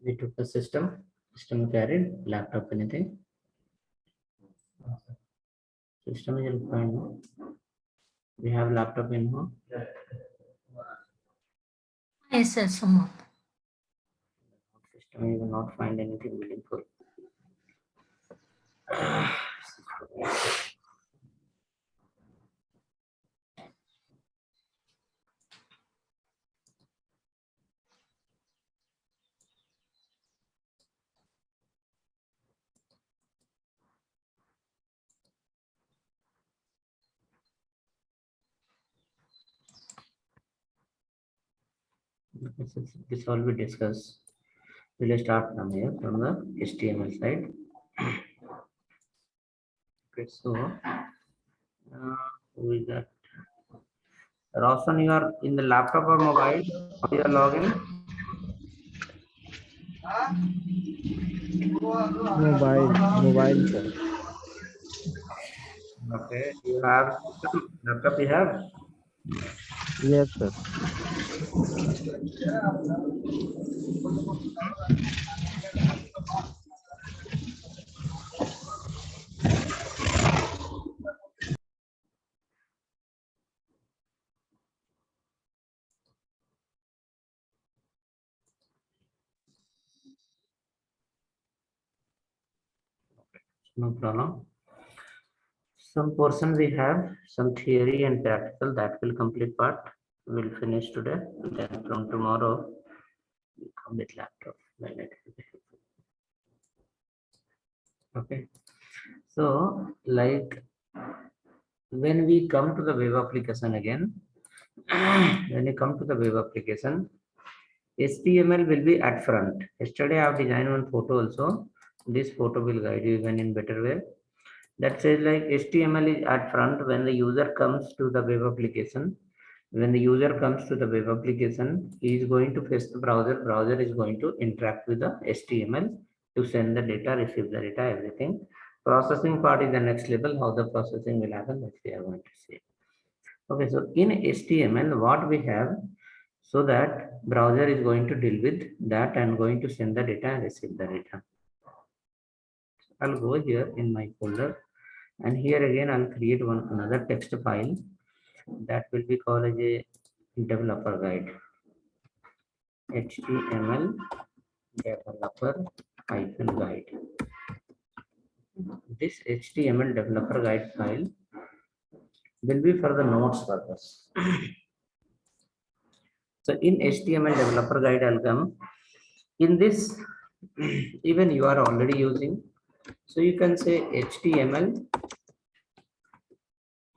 We took the system carried, laptop, anything. System is fine. No? We have laptop in home. Yes, sir, some. System, you will not find anything meaningful. This all we discuss. We'll start from here, from the HTML side. Okay, so who is that? Roshan, you are in the laptop or mobile? Or you are login? Mobile, sir. Okay, you have laptop. You have. Yes, sir. No problem. Some portion we have, some theory and practical, that will complete part. We'll finish today. Then from tomorrow, we come with laptop. Then it will be helpful. Okay. So, like when we come to the web application again, when you come to the web application, HTML will be at front. Yesterday I have designed one photo also. This photo will guide you even in better way. That says like HTML is at front when the user comes to the web application. When the user comes to the web application, he is going to face the browser. Browser is going to interact with the HTML to send the data, receive the data, everything. Processing part is the next level. How the processing will happen, that we are going to see. Okay, so in HTML, what we have, so that browser is going to deal with that and going to send the data and receive the data. I'll go here in my folder, and here again I'll create another text file that will be called as a developer guide. HTML developer guide. This HTML developer guide file will be for the notes purpose. So in HTML developer guide, I'll come in this. Even you are already using, so you can say HTML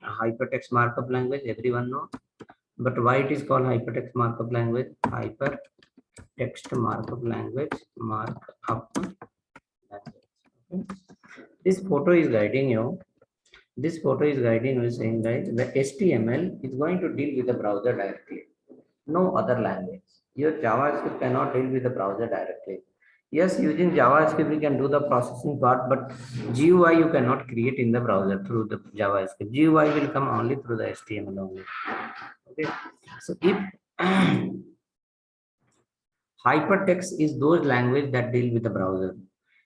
hypertext markup language. Everyone know, but why it is called hypertext markup language? Hypertext markup language. Okay. This photo is guiding you. This photo is guiding you, saying that the HTML is going to deal with the browser directly. No other language. Your JavaScript cannot deal with the browser directly. Yes, using JavaScript we can do the processing part, but GUI you cannot create in the browser through the JavaScript. GUI will come only through the HTML only. Okay. So if hypertext is those language that deal with the browser.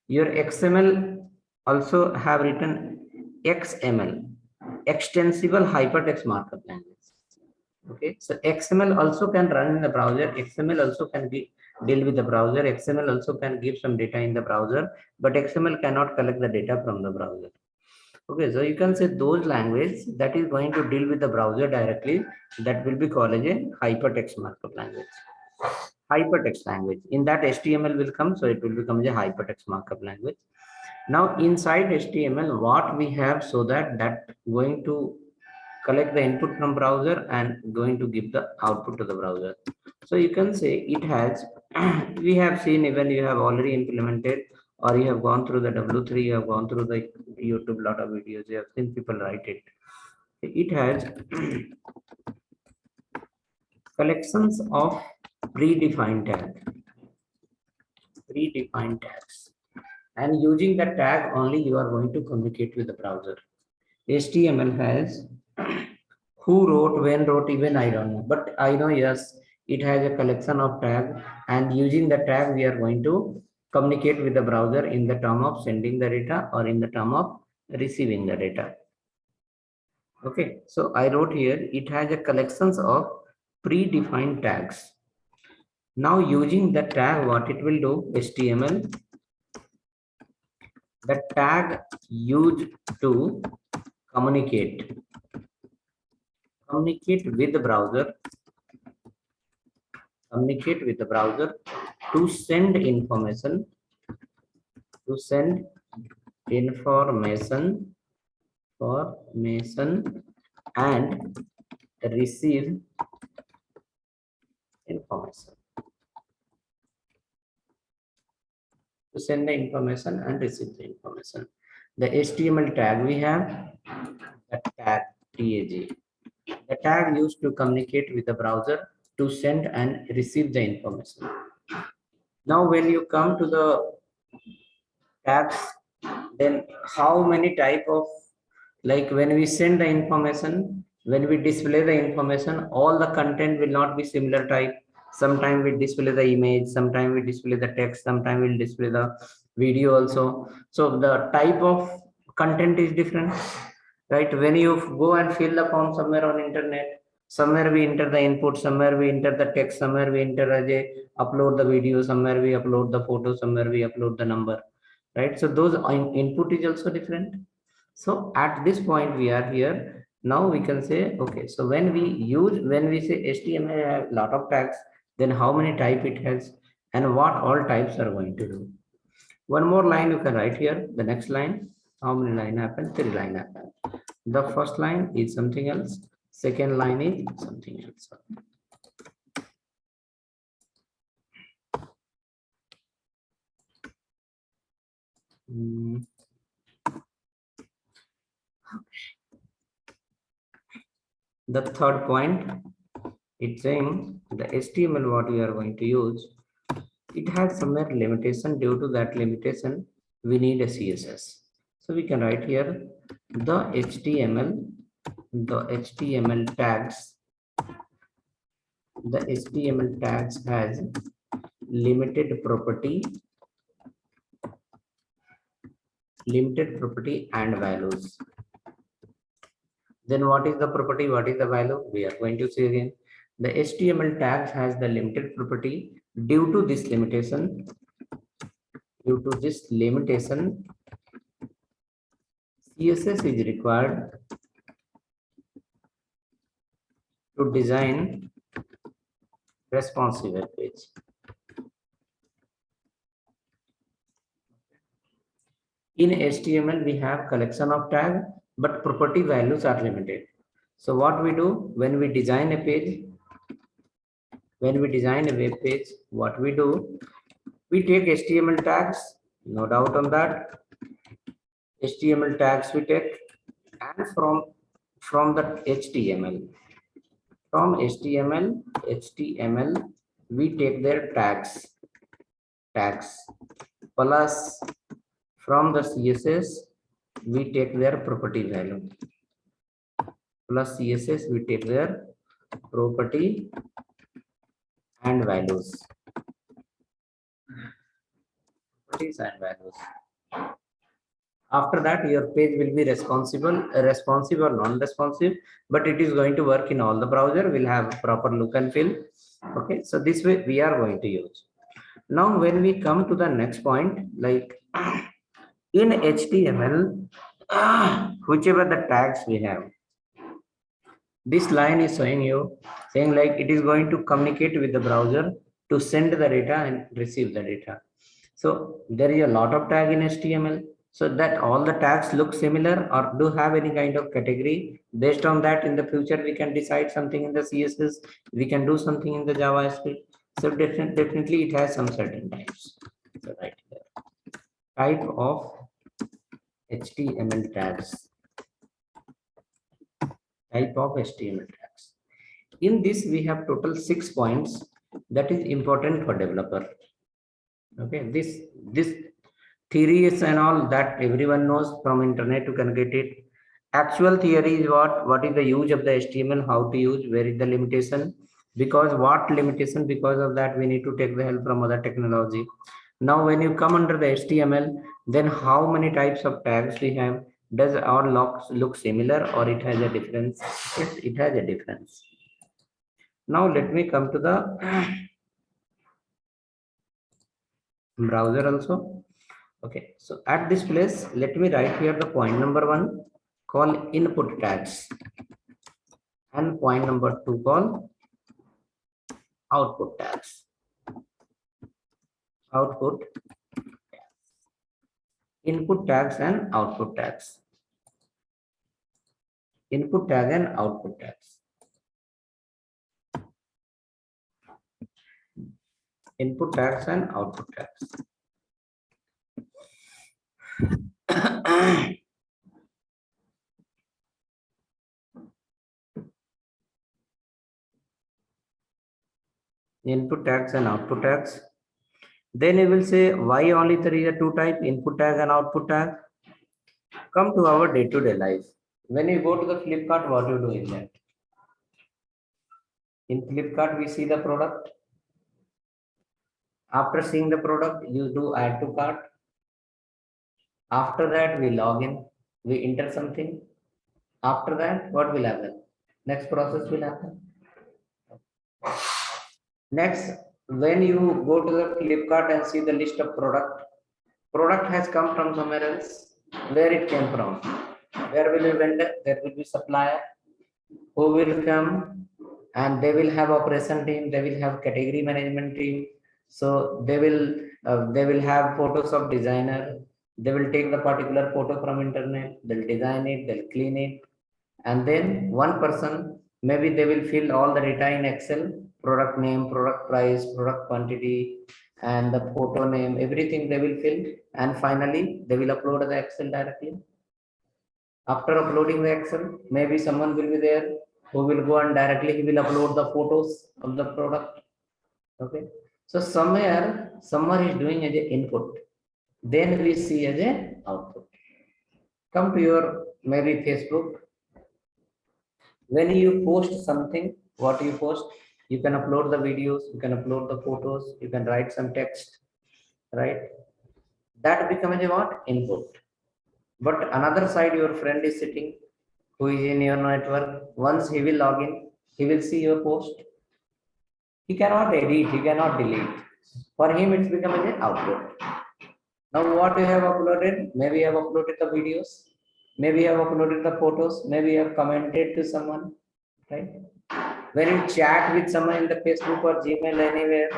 Your XML also have written XML, extensible hypertext markup language. Okay, so XML also can run in the browser. XML also can be deal with the browser. XML also can give some data in the browser, but XML cannot collect the data from the browser. Okay, so you can say those language that is going to deal with the browser directly, that will be called as a hypertext markup language. Hypertext language. In that HTML will come, so it will become a hypertext markup language. Now inside HTML, what we have, so that going to collect the input from browser and going to give the output to the browser. So you can say it has, we have seen, even you have already implemented, or you have gone through the W3, you have gone through the YouTube, lot of videos, you have seen people write it. It has collections of predefined tags. And using the tag only, you are going to communicate with the browser. HTML has who wrote, when wrote, even I don't know. But I know, yes, it has a collection of tag, and using the tag we are going to communicate with the browser in the term of sending the data or in the term of receiving the data. Okay, so I wrote here it has a collections of predefined tags. Now using the tag, what it will do, HTML, the tag used to communicate with the browser, to send information, and receive information. To send the information and receive the information. The HTML tag we have, the tag tag. The tag used to communicate with the browser to send and receive the information. Now, when you come to the tags, then how many type of, like when we send the information, when we display the information, all the content will not be similar type. Sometimes we display the image, sometimes we display the text, sometimes we'll display the video also. So the type of content is different, right? When you go and fill the form somewhere on internet, somewhere we enter the input, somewhere we enter the text, somewhere we enter as a upload the video, somewhere we upload the photo, somewhere we upload the number, right? So those input is also different. So at this point we are here. Now we can say, okay, so when we say HTML have lot of tags, then how many type it has and what all types are going to do. One more line you can write here. The next line, how many line happen? 3 line happen. The first line is something else. Second line is something else. The third point, it's saying the HTML what we are going to use, it has somewhere limitation. Due to that limitation, we need a CSS. So we can write here the HTML tags. The HTML tags has limited property and values. Then what is the property? What is the value? We are going to see again. The HTML tags has the limited property. Due to this limitation, CSS is required to design responsive web page. In HTML, we have collection of tags, but property values are limited. So what we do when we design a page, when we design a web page, what we do, we take HTML tags, no doubt on that. HTML tags we take, and from the HTML, we take their tags plus from the CSS we take their property value, plus CSS we take their property and values. After that, your page will be responsive or non-responsive, but it is going to work in all the browser, will have proper look and feel. Okay, so this way we are going to use. Now when we come to the next point, like in HTML, whichever the tags we have, this line is saying like it is going to communicate with the browser to send the data and receive the data. So there is a lot of tag in HTML, so that all the tags look similar or do have any kind of category. Based on that, in the future we can decide something in the CSS, we can do something in the JavaScript. So definitely it has some certain types. So right here, type of HTML tags. Type of HTML tags. In this, we have total 6 points that is important for developer. Okay, this theories and all that everyone knows from internet, you can get it. Actual theory is what is the use of the HTML, how to use, where is the limitation. Because what limitation? Because of that, we need to take the help from other technology. Now, when you come under the HTML, then how many types of tags we have? Does our look similar or it has a difference? It has a difference. Now, let me come to the browser also. Okay, so at this place, let me write here the point number 1 call input tags and point number 2 call output tags. Output, input tags and output tags. Input tag and output tags. Input tags and output tags. Input tags and output tags. Then you will say why only there is a two type input tag and output tag. Come to our day-to-day life. When you go to the Flipkart, what you do in that? In Flipkart, we see the product. After seeing the product, you do add to cart. After that, we log in. We enter something. After that, what will happen? Next process will happen. Next, when you go to the Flipkart and see the list of product has come from somewhere else. Where it came from? There will be vendor, there will be supplier who will come and they will have operation team, they will have category management team. So they will have photos of designer. They will take the particular photo from internet, they'll design it, they'll clean it, and then one person maybe they will fill all the data in Excel, product name, product price, product quantity, and the photo name, everything they will fill, and finally they will upload the Excel directly. After uploading the Excel, maybe someone will be there who will go and directly he will upload the photos of the product. Okay, so somewhere someone is doing as a input, then we see as a output. Come to your maybe Facebook. When you post something, what you post, you can upload the videos, you can upload the photos, you can write some text, right? That becomes a what? Input. But another side, your friend is sitting who is in your network. Once he will log in, he will see your post. He cannot edit, he cannot delete. For him, it's becoming an output. Now, what you have uploaded? Maybe you have uploaded the videos, maybe you have uploaded the photos, maybe you have commented to someone, right? When you chat with someone in the Facebook or Gmail anywhere,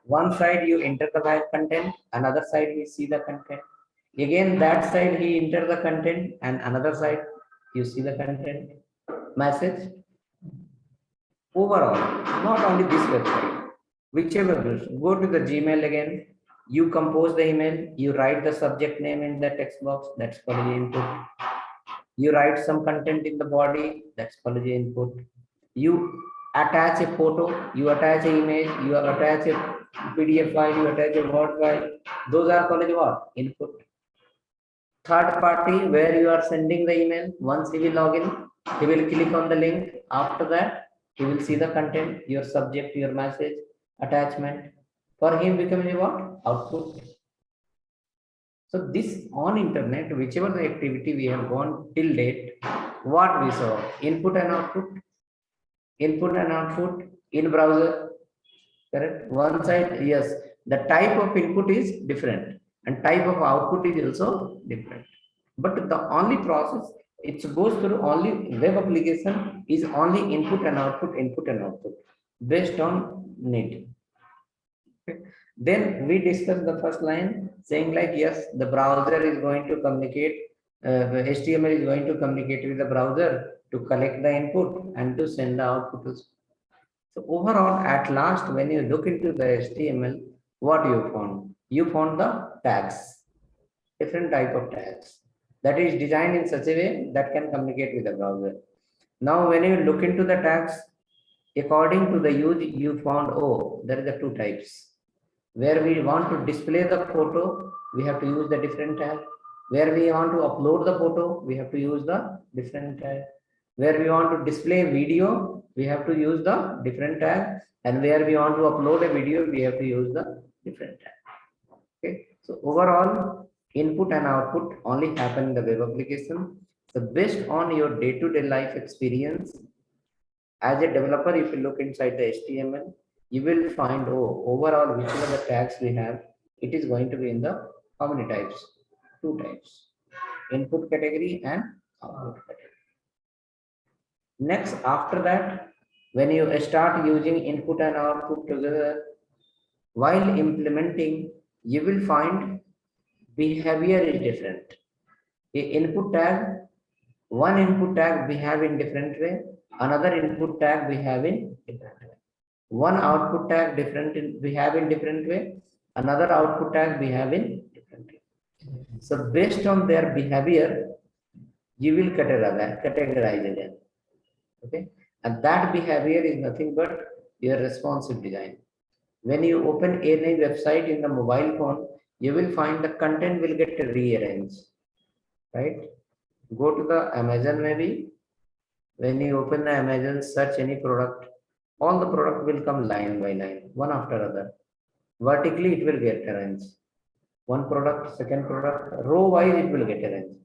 one side you enter the content, another side he see the content. Again, that side he enter the content, and another side you see the content. Message. Overall, not only this website, whichever go to the Gmail again, you compose the email, you write the subject name in the text box, that's called the input. You write some content in the body, that's called the input. You attach a photo, you attach an image, you attach a PDF file, you attach a Word file, those are called what? Input. Third party, where you are sending the email, once he will log in, he will click on the link. After that, he will see the content, your subject, your message, attachment. For him becoming what? Output. So this on internet, whichever the activity we have gone till date, what we saw, input and output, input and output in browser, correct? One side, yes, the type of input is different and type of output is also different. But the only process, it goes through only web application is only input and output based on need. Okay. Then we discuss the first line saying like, yes, the browser is going to communicate, the HTML is going to communicate with the browser to collect the input and to send the output. So overall, at last, when you look into the HTML, what you found? You found the tags, different type of tags that is designed in such a way that can communicate with the browser. Now, when you look into the tags, according to the use, you found, oh, there is the two types. Where we want to display the photo, we have to use the different tag. Where we want to upload the photo, we have to use the different tag. Where we want to display video, we have to use the different tag, and where we want to upload a video, we have to use the different tag. Okay, so overall, input and output only happen in the web application. So based on your day-to-day life experience, as a developer, if you look inside the HTML, you will find, oh, overall, which are the tags we have, it is going to be in the how many types? Two types, input category and output category. Next, after that, when you start using input and output together, while implementing, you will find behavior is different. A input tag, one input tag we have in different way, another input tag we have in different way. One output tag we have in different way, another output tag we have in different way. So based on their behavior, you will categorize them. Okay, and that behavior is nothing but your responsive design. When you open any website in the mobile phone, you will find the content will get rearranged, right? Go to the Amazon maybe. When you open the Amazon, search any product, all the product will come line by line, one after other. Vertically, it will get arranged. One product, second product, row wise, it will get arranged.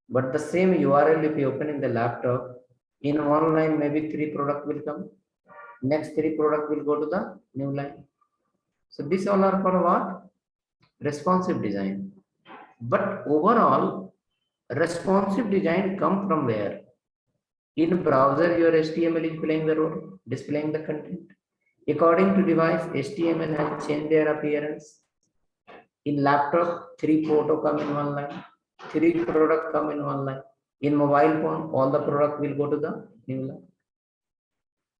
But the same URL, if you open in the laptop, in one line, maybe three product will come. Next three product will go to the new line. So these all are for what? Responsive design. But overall, responsive design come from where? In browser, your HTML is playing the role, displaying the content. According to device, HTML has changed their appearance. In laptop, three photo come in one line, three product come in one line. In mobile phone, all the product will go to the new line.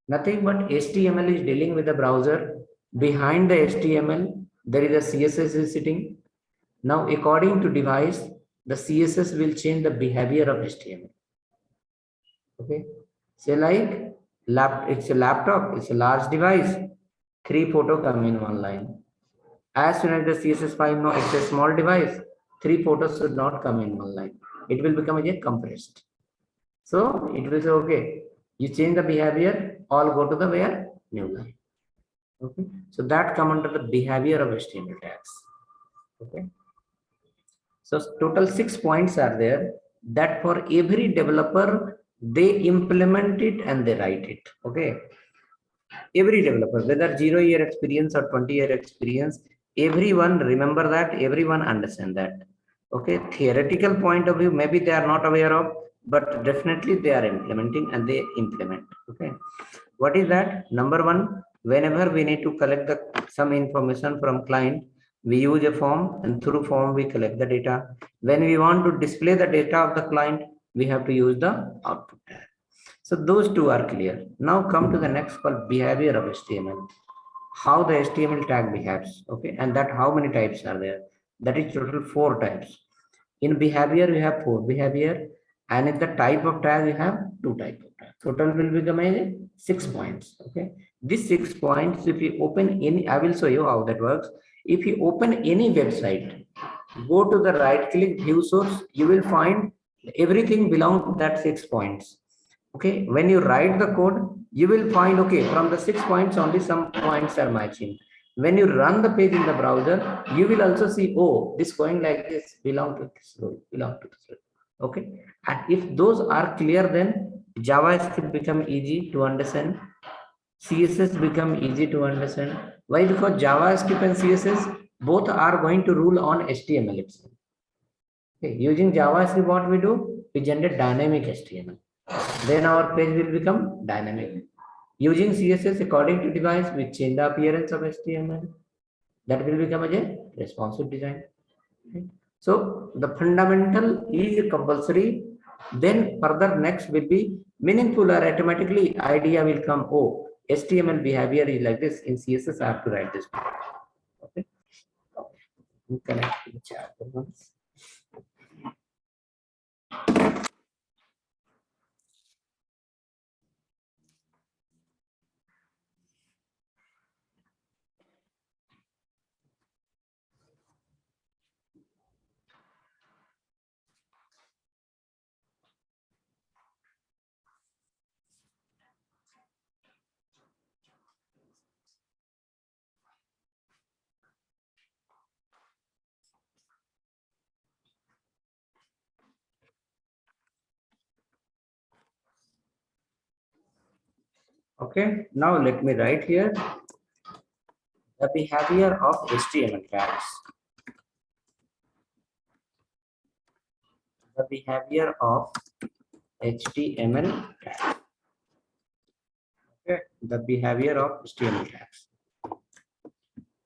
Nothing but HTML is dealing with the browser. Behind the HTML, there is a CSS is sitting. Now, according to device, the CSS will change the behavior of HTML. Okay, say like it's a laptop, it's a large device. Three photo come in one line. As soon as the CSS file know it's a small device, three photos should not come in one line. It will become again compressed. So it will say, okay, you change the behavior, all go to the where? New line. Okay, so that come under the behavior of HTML tags. Okay, so total 6 points are there that for every developer they implement it and they write it. Okay, every developer, whether 0 year experience or 20-year experience, everyone remember that, everyone understand that. Okay, theoretical point of view, maybe they are not aware of, but definitely they are implementing and they implement. Okay, what is that? Number one, whenever we need to collect some information from client, we use a form, and through form we collect the data. When we want to display the data of the client, we have to use the output tag. So those two are clear. Now come to the next called behavior of HTML. How the HTML tag behaves. Okay, and that how many types are there? That is total 4 types. In behavior, we have 4 behavior, and in the type of tag, we have 2 type of tag. Total will become a 6 points. Okay, these 6 points, if you open any, I will show you how that works. If you open any website, go to the right click view source, you will find everything belong to that 6 points. Okay, when you write the code, you will find, okay, from the 6 points only some points are matching. When you run the page in the browser, you will also see, oh, this going like this belong to this role, belong to this role. Okay, and if those are clear, then JavaScript become easy to understand, CSS become easy to understand. Why? Because JavaScript and CSS both are going to rule on HTML itself. Okay, using JavaScript, what we do? We generate dynamic HTML. Then our page will become dynamic. Using CSS according to device, we change the appearance of HTML. That will become a responsive design. Okay. So the fundamental is compulsory. Then further next will be meaningful, or automatically idea will come. Oh, HTML behavior is like this. In CSS, I have to write this. Okay. We connect to the chapter once. Okay, now let me write here the behavior of HTML tags. The behavior of HTML tags. Okay, the behavior of HTML tags.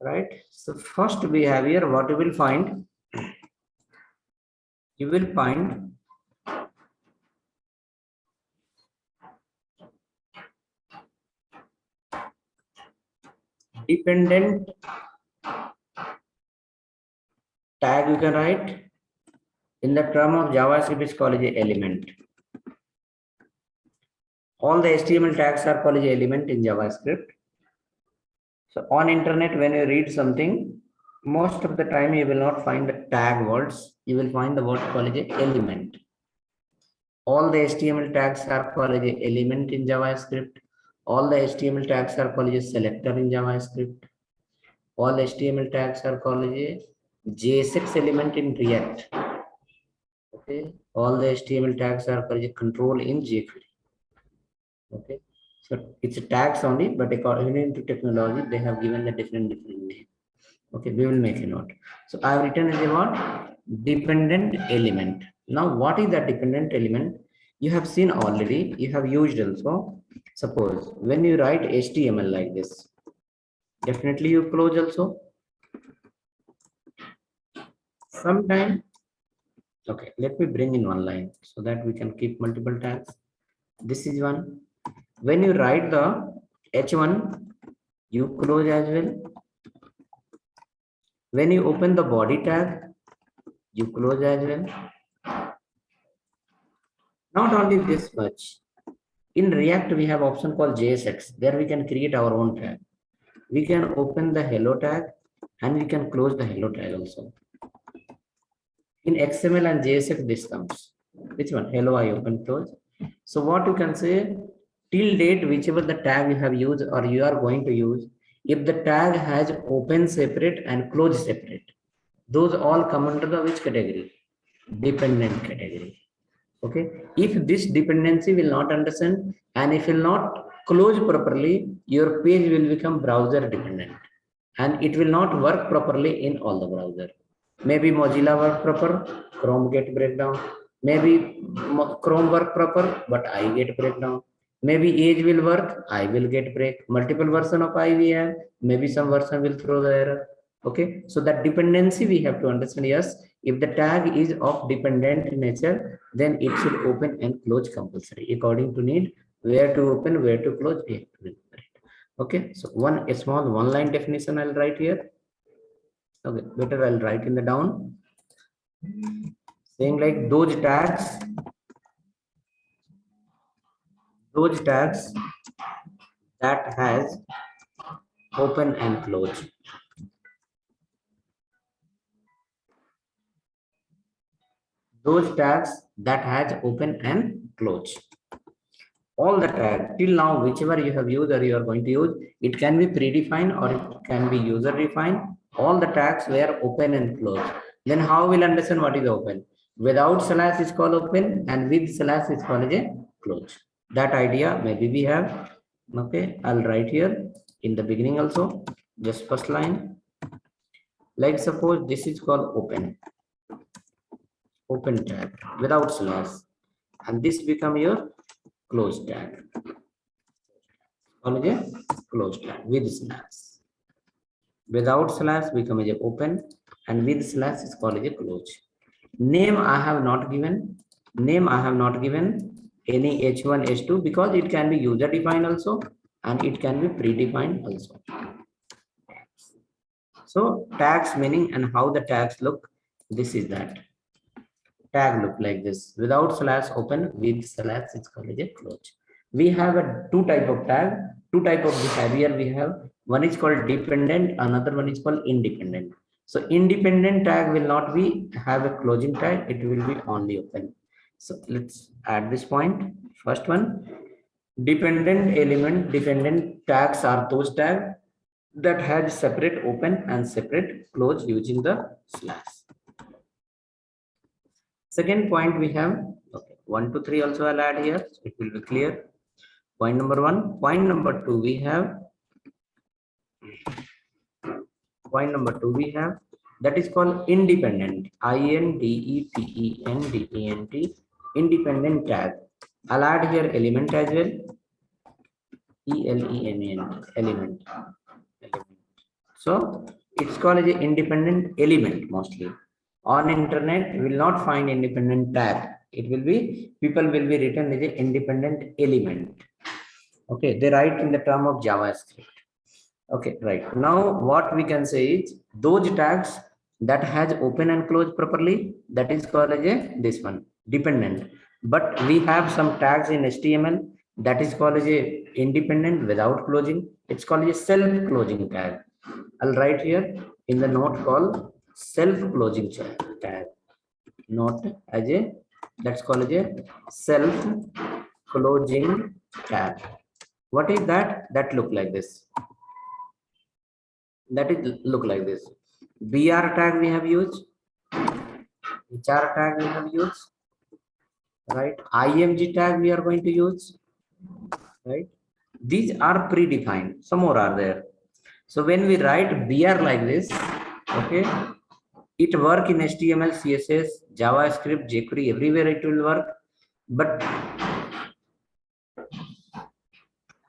Right. So first behavior, what you will find? You will find dependent tag. You can write in the term of JavaScript is called as element. All the HTML tags are called as element in JavaScript. So on internet, when you read something, most of the time you will not find the tag words. You will find the word called as element. All the HTML tags are called as element in JavaScript. All the HTML tags are called as selector in JavaScript. All HTML tags are called as JSX element in React. Okay. All the HTML tags are called as control in jQuery. Okay. So it's a tags only, but according to technology, they have given the different name. Okay, we will make a note. So I have written as a what? Dependent element. Now, what is that dependent element? You have seen already, you have used also. Suppose when you write HTML like this, definitely you close also. Sometime, okay, let me bring in one line so that we can keep multiple tags. This is one. When you write the H1, you close as well. When you open the body tag, you close as well. Not only this much. In React, we have option called JSX. There we can create our own tag. We can open the hello tag and we can close the hello tag also. In XML and JSX, this comes. Which one? Hello, I open, close. So what you can say, till date, whichever the tag you have used or you are going to use, if the tag has open separate and close separate, those all come under the which category? Dependent category. Okay, if this dependency will not understand and if will not close properly, your page will become browser dependent and it will not work properly in all the browser. Maybe Mozilla work proper, Chrome get breakdown. Maybe Chrome work proper, but I get breakdown. Maybe Edge will work, I will get break. Multiple version of I we have, maybe some version will throw the error. Okay, so that dependency we have to understand. Yes, if the tag is of dependent nature, then it should open and close compulsory according to need. Where to open, where to close, we have to remember it. Okay, so a small one line definition I'll write here. Okay, better I'll write in the down, saying like those tags that has open and close. Those tags that has open and close. All the tag till now, whichever you have used or you are going to use, it can be predefined or it can be user defined. All the tags were open and close. Then how will understand what is open? Without slash is called open and with slash is called a close. That idea maybe we have. Okay, I'll write here in the beginning also, just first line. Like suppose this is called open tag without slash, and this become your close tag. Called a close tag with slash. Without slash become a open and with slash is called a close. Name I have not given. Name I have not given any h1 h2 because it can be user defined also and it can be predefined also. So tags meaning and how the tags look. This is that. Tag look like this. Without slash open, with slash it's called a close. We have a two type of tag, two type of behavior we have. One is called dependent, another one is called independent. So independent tag will not be have a closing tag, it will be only open. So let's add this point. First one, dependent tags are those tags that has separate open and separate close using the slash. Second point we have, okay, 1 to 3 also I'll add here, so it will be clear. Point number one. Point number two, we have that is called independent. Independent. Independent tag. I'll add here element as well. Element. So it's called as an independent element mostly. On internet, you will not find independent tag. It will be, people will be written as an independent element. Okay, they write in the term of JavaScript. Okay, right. Now what we can say is those tags that has open and close properly, that is called as a this one, dependent. But we have some tags in HTML that is called as a independent without closing. It's called a self-closing tag. I'll write here in the note called self-closing tag. Note as a, that's called as a self-closing tag. What is that? That look like this. That is look like this. BR tag we have used, HR tag we have used, right? IMG tag we are going to use, right? These are predefined. Some more are there. So when we write BR like this, okay, it work in HTML, CSS, JavaScript, jQuery, everywhere it will work. But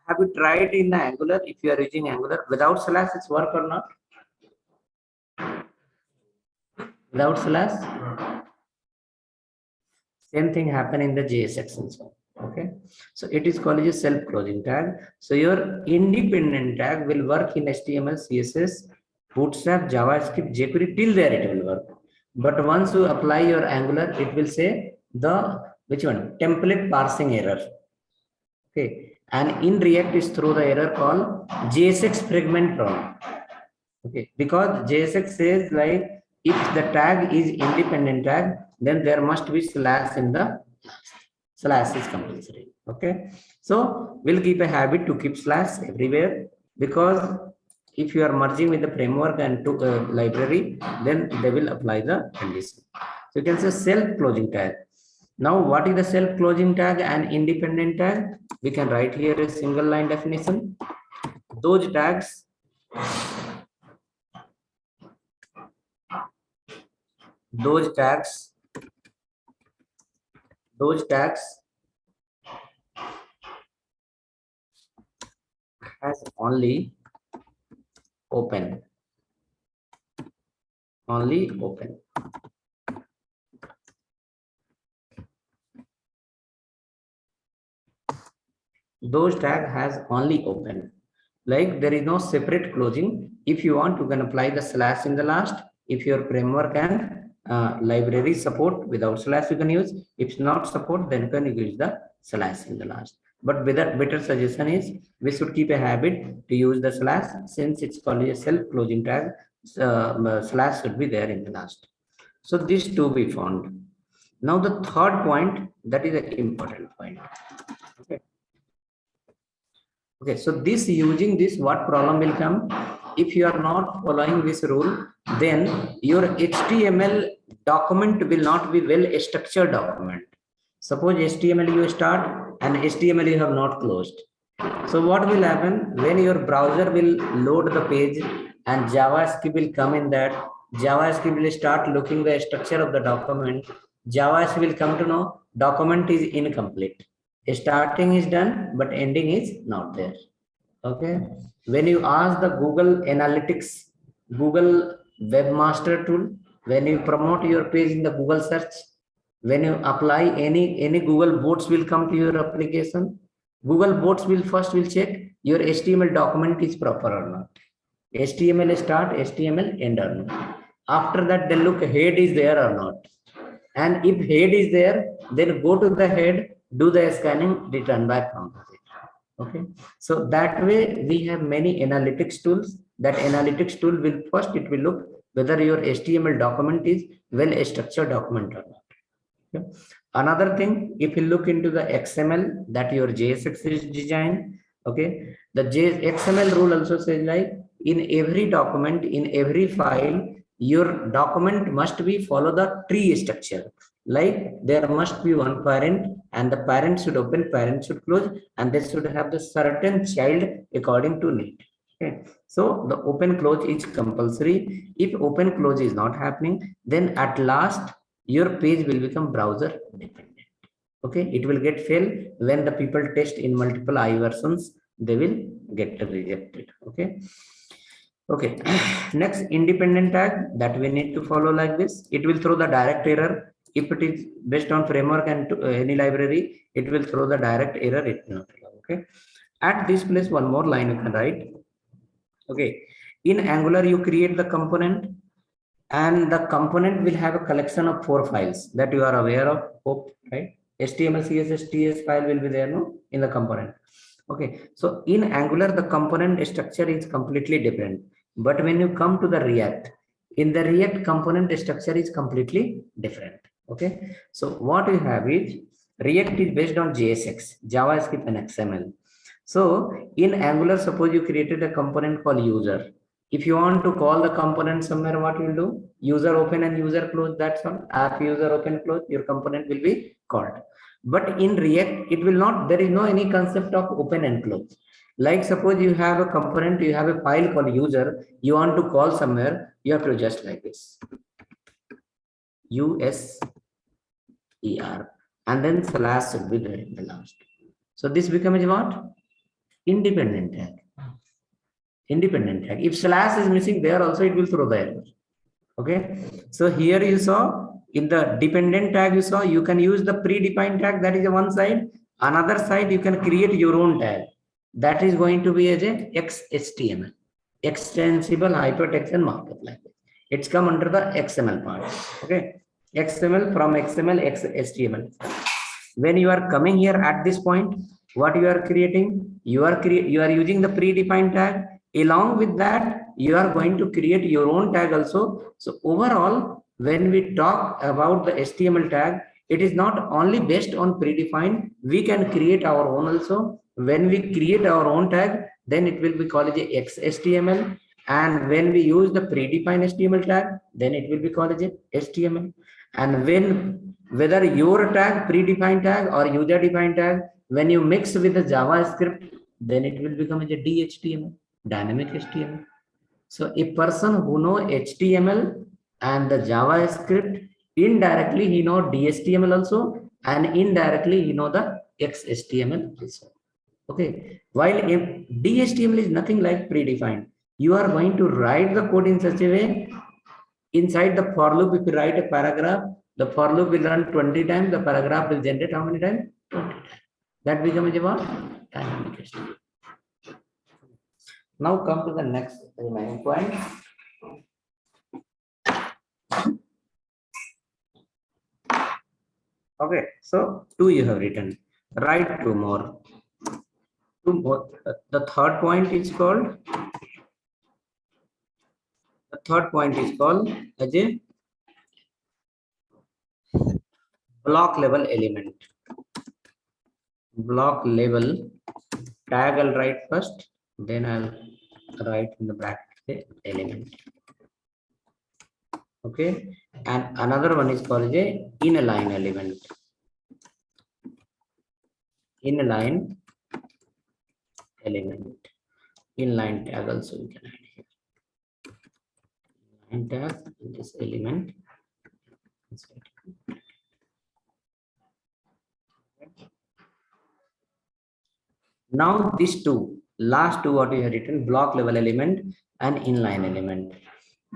have you tried in the Angular? If you are using Angular without slash, it's work or not? Without slash, same thing happen in the JS sections. Okay, so it is called a self-closing tag. So your independent tag will work in HTML, CSS, Bootstrap, JavaScript, jQuery, till there it will work. But once you apply your Angular, it will say the which one, template parsing error. Okay, and in React is through the error called JSX fragment problem. Okay, because JSX says like if the tag is independent tag, then there must be slash in the slash is compulsory. Okay, so we'll keep a habit to keep slash everywhere, because if you are merging with the framework and to library, then they will apply the condition. So you can say self-closing tag. Now, what is the self-closing tag and independent tag? We can write here a single line definition. Those tags has only open. Those tag has only open. Like there is no separate closing. If you want, you can apply the slash in the last. If your framework and library support, without slash you can use. If not support, then you can use the slash in the last. But better suggestion is we should keep a habit to use the slash, since it's called a self-closing tag. Slash should be there in the last. So these two we found. Now the third point, that is an important point. Okay. Okay, so this using this, what problem will come? If you are not following this rule, then your HTML document will not be well structured document. Suppose HTML you start and HTML you have not closed. So what will happen when your browser will load the page and JavaScript will come in that? JavaScript will start looking the structure of the document. JavaScript will come to know document is incomplete. Starting is done, but ending is not there. Okay. When you ask the Google Analytics, Google Webmaster tool, when you promote your page in the Google search, when you apply any Google bots will come to your application. Google bots will first check your HTML document is proper or not. HTML start, HTML end or not. After that, they look head is there or not. And if head is there, then go to the head, do the scanning, return back from it. Okay, so that way we have many analytics tools. That analytics tool will first, it will look whether your HTML document is well structured document or not. Okay. Another thing, if you look into the XML that your JSX is designed, okay, the XML rule also says like in every document, in every file, your document must be follow the tree structure. Like there must be one parent and the parent should open, parent should close, and they should have the certain child according to need. Okay, so the open close is compulsory. If open close is not happening, then at last your page will become browser dependent. Okay, it will get fail when the people test in multiple I versions, they will get rejected. Okay. Okay, next independent tag that we need to follow like this. It will throw the direct error. If it is based on framework and any library, it will throw the direct error. It will not allow. Okay. At this place, one more line you can write. Okay. In Angular, you create the component, and the component will have a collection of 4 files that you are aware of. Hope, right? HTML, CSS, TS file will be there, no, in the component. Okay, so in Angular, the component structure is completely different. But when you come to the React, in the React component structure is completely different. Okay, so what you have is React is based on JSX, JavaScript, and XML. So in Angular, suppose you created a component called user. If you want to call the component somewhere, what you will do? User open and user close. That's all. App user open close. Your component will be called. But in React, it will not. There is no any concept of open and close. Like suppose you have a component, you have a file called user. You want to call somewhere. You have to just like this. USER, and then slash should be there in the last. So this becomes what? Independent tag. Independent tag. If slash is missing there also, it will throw the error. Okay. So here you saw in the dependent tag, you saw you can use the predefined tag, that is one side. Another side, you can create your own tag. That is going to be as a XHTML, extensible hypertext and markup language. It's come under the XML part. Okay. XML from XML, HTML. When you are coming here at this point, what you are creating? You are using the predefined tag. Along with that, you are going to create your own tag also. So overall, when we talk about the HTML tag, it is not only based on predefined. We can create our own also. When we create our own tag, then it will be called as a XHTML. And when we use the predefined HTML tag, then it will be called as a HTML. And when whether your tag, predefined tag, or user defined tag, when you mix with the JavaScript, then it will become a DHTML, dynamic HTML. So a person who know HTML and the JavaScript, indirectly he know DHTML also, and indirectly he know the XHTML also. Okay, while DHTML is nothing like predefined. You are going to write the code in such a way. Inside the for loop, if you write a paragraph, the for loop will run 20 times. The paragraph will generate how many times? 20 times. That becomes a what? Dynamic HTML. Now come to the next remaining point. Okay, so 2 you have written. Write 2 more. 2 more. The third point is called. The third point is called as a block level element. Block level tag I'll write first, then I'll write in the bracket the element. Okay, and another one is called a inline element. Inline element. Inline tag also we can add here. Inline tag in this element. Now these two, last two what we have written, block level element and inline element.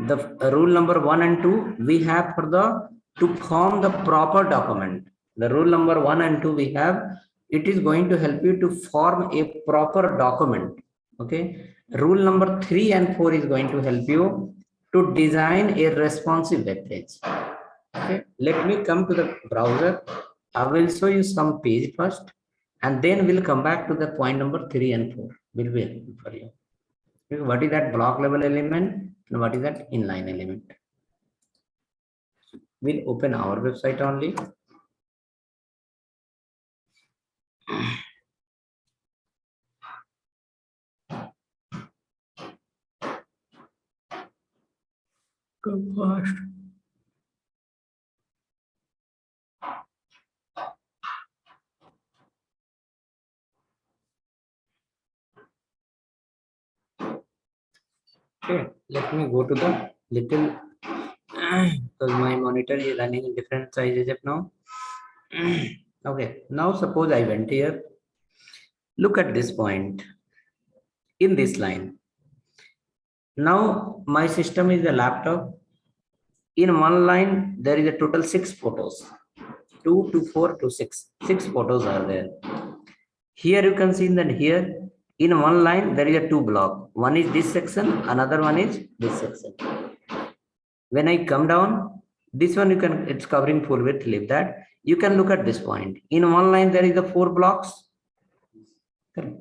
The rule number 1 and 2 we have for the to form the proper document. The rule number 1 and 2 we have, it is going to help you to form a proper document. Okay. Rule number 3 and 4 is going to help you to design a responsive web page. Okay. Let me come to the browser. I will show you some page first, and then we'll come back to the point number 3 and 4. Will be helpful for you. What is that block level element and what is that inline element? We'll open our website only. Come fast. Okay, let me go to the little because my monitor is running in different sizes up now. Okay, now suppose I went here. Look at this point in this line. Now my system is a laptop. In one line, there is a total 6 photos. 2 to 4 to 6. 6 photos are there. Here you can see that here in one line there is a 2 block. One is this section, another one is this section. When I come down, this one you can, it's covering full width, leave that. You can look at this point. In one line there is the 4 blocks. Correct.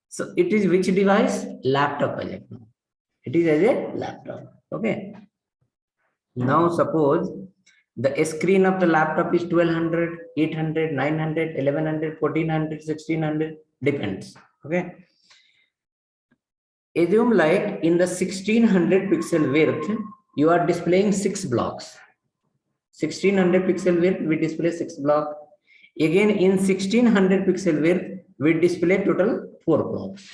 So it is which device? Laptop. It is as a laptop. Okay. Now suppose the screen of the laptop is 1200, 800, 900, 1100, 1400, 1600, depends. Okay. Assume like in the 1600 pixel width, you are displaying 6 blocks. 1600 pixel width, we display 6 blocks. Again in 1600 pixel width, we display total 4 blocks.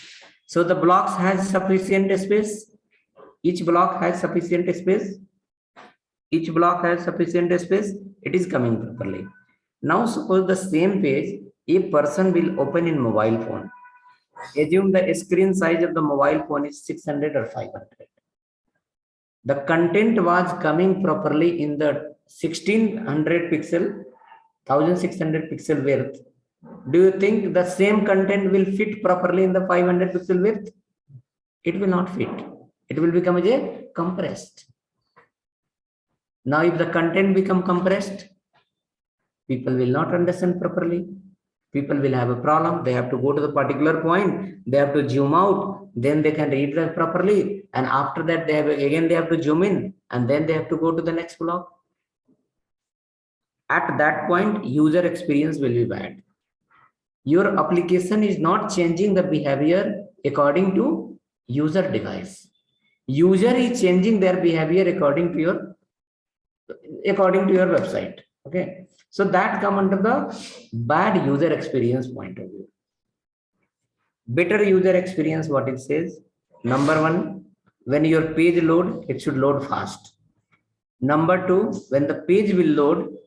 So the blocks has sufficient space. Each block has sufficient space. Each block has sufficient space. It is coming properly. Now suppose the same page a person will open in mobile phone. Assume the screen size of the mobile phone is 600 or 500. The content was coming properly in the 1600 pixel, 1600 pixel width. Do you think the same content will fit properly in the 500 pixel width? It will not fit. It will become as a compressed. Now if the content become compressed, people will not understand properly. People will have a problem. They have to go to the particular point. They have to zoom out. Then they can read that properly. And after that, they have to zoom in. And then they have to go to the next block. At that point, user experience will be bad. Your application is not changing the behavior according to user device. User is changing their behavior according to your website. Okay. So that come under the bad user experience point of view. Better user experience, what it says. Number one, when your page load, it should load fast. Number two, when the page will load,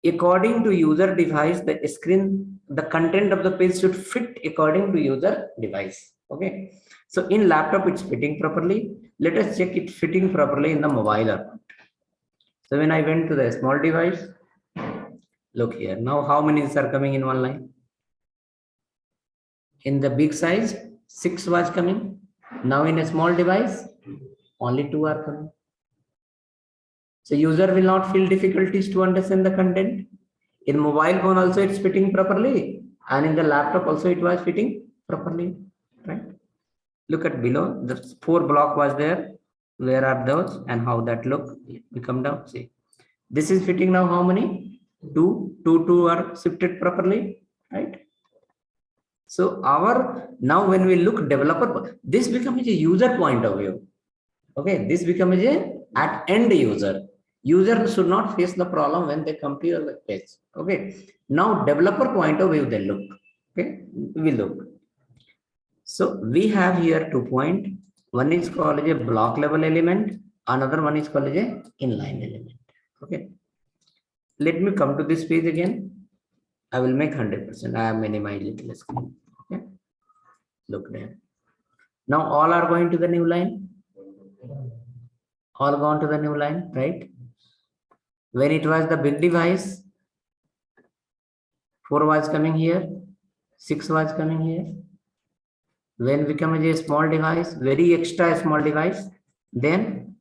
according to user device, the screen, the content of the page should fit according to user device. Okay. So in laptop, it's fitting properly. Let us check it fitting properly in the mobile or not. So when I went to the small device, look here. Now how many are coming in one line? In the big size, 6 was coming. Now in a small device, only 2 are coming. So user will not feel difficulties to understand the content. In mobile phone also it's fitting properly. And in the laptop also it was fitting properly. Right? Look at below. The 4 block was there. Where are those and how that look? We come down. See. This is fitting now how many? 2 are shifted properly. Right? So now when we look developer, this becomes a user point of view. Okay, this becomes at end user. User should not face the problem when they come to your web page. Okay, now developer point of view they look. Okay, we look. So we have here 2 points. One is called a block level element. Another one is called a inline element. Okay, let me come to this page again. I will make 100%. I have minimized little screen. Okay. Look there. Now all are going to the new line. All gone to the new line, right? When it was the big device, 4 was coming here, 6 was coming here. When become a small device, very extra small device, then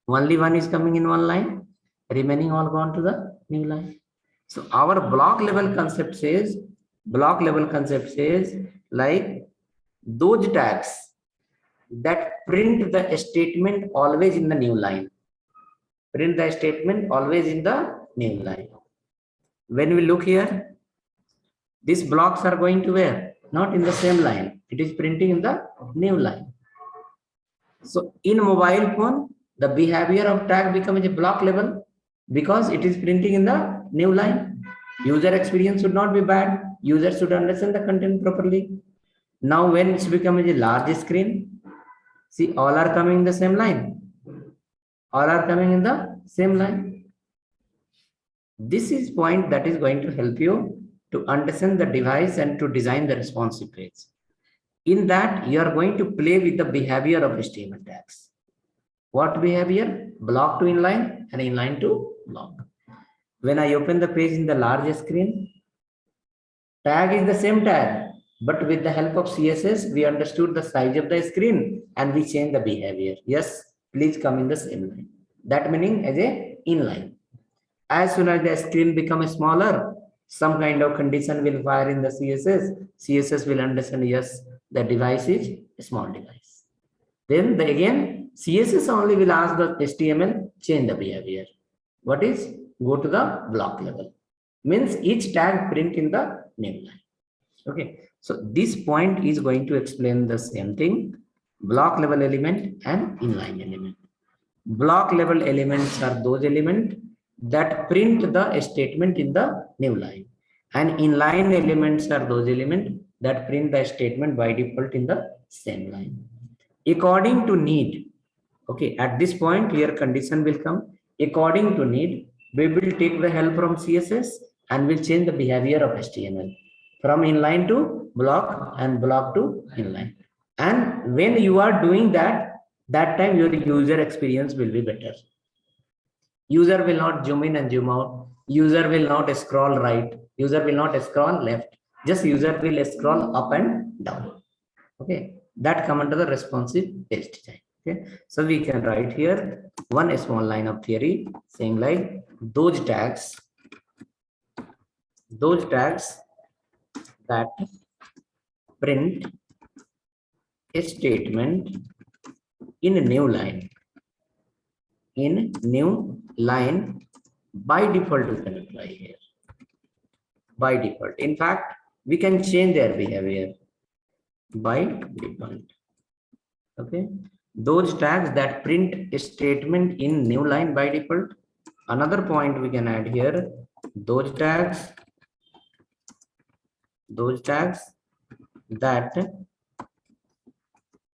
only 1 is coming in one line, remaining all gone to the new line. So our block level concept says like those tags that print the statement always in the new line. Print the statement always in the new line. When we look here, these blocks are going to where? Not in the same line. It is printing in the new line. So in mobile phone, the behavior of tag becomes a block level because it is printing in the new line. User experience should not be bad. User should understand the content properly. Now when it's become a large screen, See, all are coming in the same line. All are coming in the same line. This is point that is going to help you to understand the device and to design the responsive page. In that, you are going to play with the behavior of HTML tags. What behavior? Block to inline and inline to block. When I open the page in the larger screen, tag is the same tag, but with the help of CSS, we understood the size of the screen and we change the behavior. Yes, please come in the same line. That meaning as a inline. As soon as the screen becomes smaller, some kind of condition will fire in the CSS. CSS will understand, yes, the device is a small device. Then again, CSS only will ask the HTML, change the behavior. What is? Go to the block level. Means each tag print in the new line. Okay. So this point is going to explain the same thing. Block level element and inline element. Block level elements are those elements that print the statement in the new line, and inline elements are those elements that print the statement by default in the same line according to need. Okay, at this point here condition will come. According to need, we will take the help from CSS and will change the behavior of HTML from inline to block and block to inline. And when you are doing that, that time your user experience will be better. User will not zoom in and zoom out. User will not scroll right. User will not scroll left. Just user will scroll up and down. Okay, that come under the responsive page design. Okay, so we can write here one small line of theory saying like those tags that print a statement in a new line. In new line, by default you can apply here. By default. In fact, we can change their behavior by default. Okay. Those tags that print a statement in new line by default. Another point we can add here, those tags that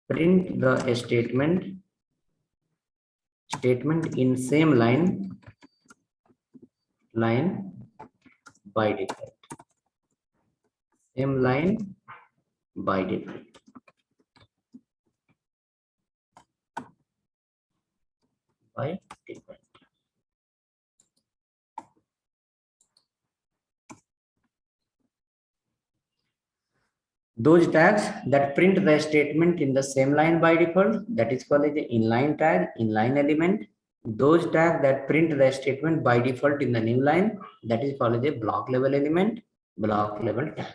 print the statement in same line by default. Same line by default. By default. Those tags that print the statement in the same line by default, that is called as the inline tag, inline element. Those tags that print the statement by default in the new line, that is called as a block level element, block level tag.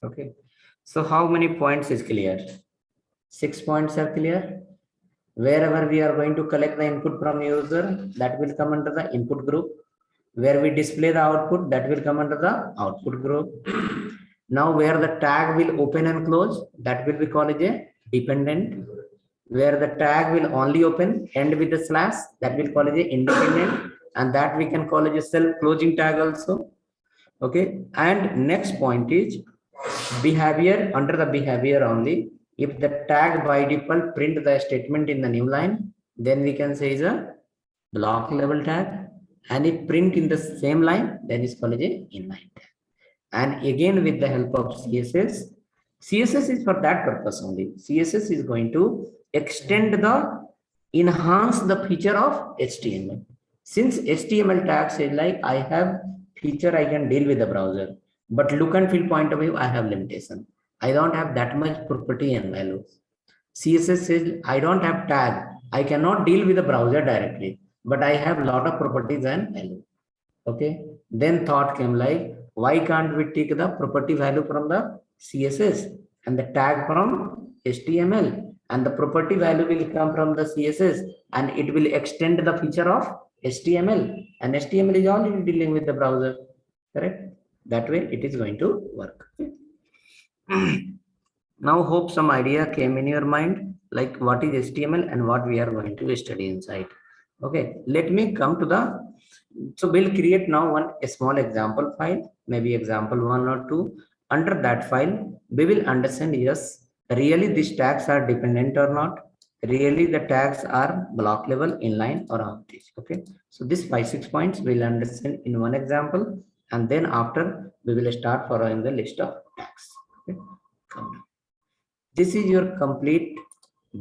Okay. So how many points is clear? 6 points are clear. Wherever we are going to collect the input from user, that will come under the input group. Where we display the output, that will come under the output group. Now where the tag will open and close, that will be called as a dependent. Where the tag will only open, end with the slash, that will call as a independent, and that we can call as a self-closing tag also. Okay, and next point is behavior. Under the behavior only, if the tag by default print the statement in the new line, then we can say is a block level tag, and if print in the same line, then is called as a inline tag. And again with the help of CSS is for that purpose only. CSS is going to enhance the feature of HTML. Since HTML tag says like I have feature I can deal with the browser, but look and feel point of view I have limitation. I don't have that much property and values. CSS says I don't have tag. I cannot deal with the browser directly, but I have lot of properties and values. Okay. Then thought came like, why can't we take the property value from the CSS and the tag from HTML, and the property value will come from the CSS and it will extend the feature of HTML, and HTML is already dealing with the browser, correct? That way it is going to work. Now hope some idea came in your mind like what is HTML and what we are going to study inside. Okay, let me come to the, so we'll create now a small example file, maybe example 1 or 2. Under that file, we will understand, yes, Really these tags are dependent or not. Really the tags are block level, inline or outage. Okay. So these 5-6 points we'll understand in one example, and then after we will start following the list of tags. Okay. Come now. This is your complete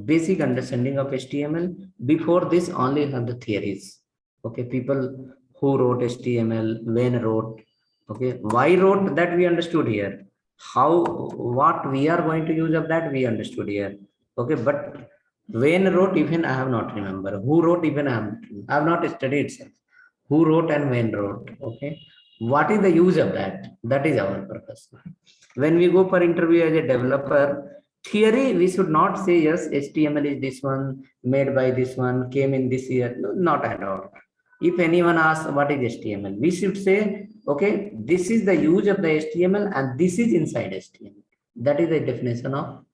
basic understanding of HTML. Before this, only have the theories. Okay, people who wrote HTML, when wrote, okay, why wrote, that we understood here. How, what we are going to use of that we understood here. Okay, but when wrote, even I have not remember. Who wrote, even I have not studied itself. Who wrote and when wrote. Okay, what is the use of that? That is our purpose. When we go for interview as a developer, theory, we should not say, yes, HTML is this one, made by this one, came in this year. No, not at all. If anyone asks what is HTML, we should say, okay, this is the use of the HTML and this is inside HTML. That is the definition of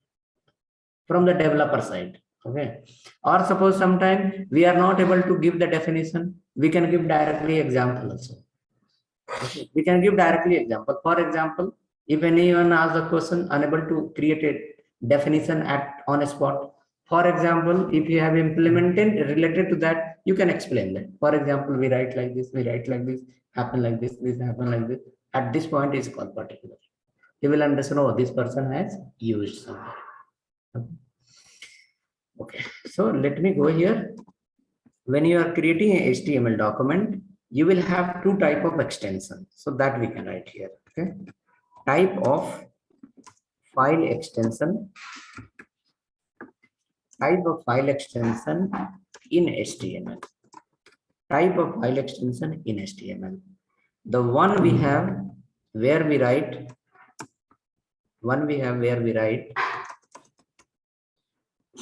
from the developer side. Okay. Or suppose sometime we are not able to give the definition, we can give directly example also. Okay. We can give directly example. For example, if anyone asks a question, unable to create a definition at on a spot. For example, if you have implemented related to that, you can explain that. For example, we write like this, we write like this happen like this. At this point is called particular. You will understand, oh, this person has used something. Okay, so let me go here. When you are creating a HTML document, you will have two type of extension. So that we can write here. Okay, type of file extension, type of file extension in HTML, type of file extension in HTML. The one we have where we write,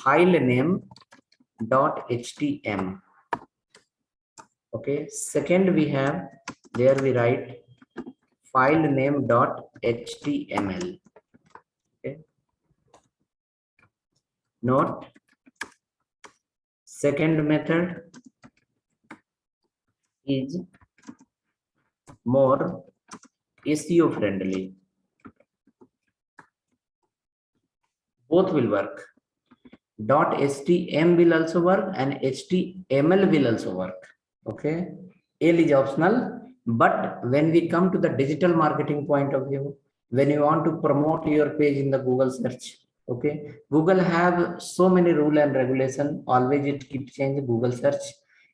file name dot htm. Okay, second we have where we write file name dot html. Okay, note, second method is more SEO friendly. Both will work. .htm will also work and html will also work. Okay, L is optional, but when we come to the digital marketing point of view, when you want to promote your page in the Google search, okay, Google have so many rule and regulation, always it keeps changing Google search.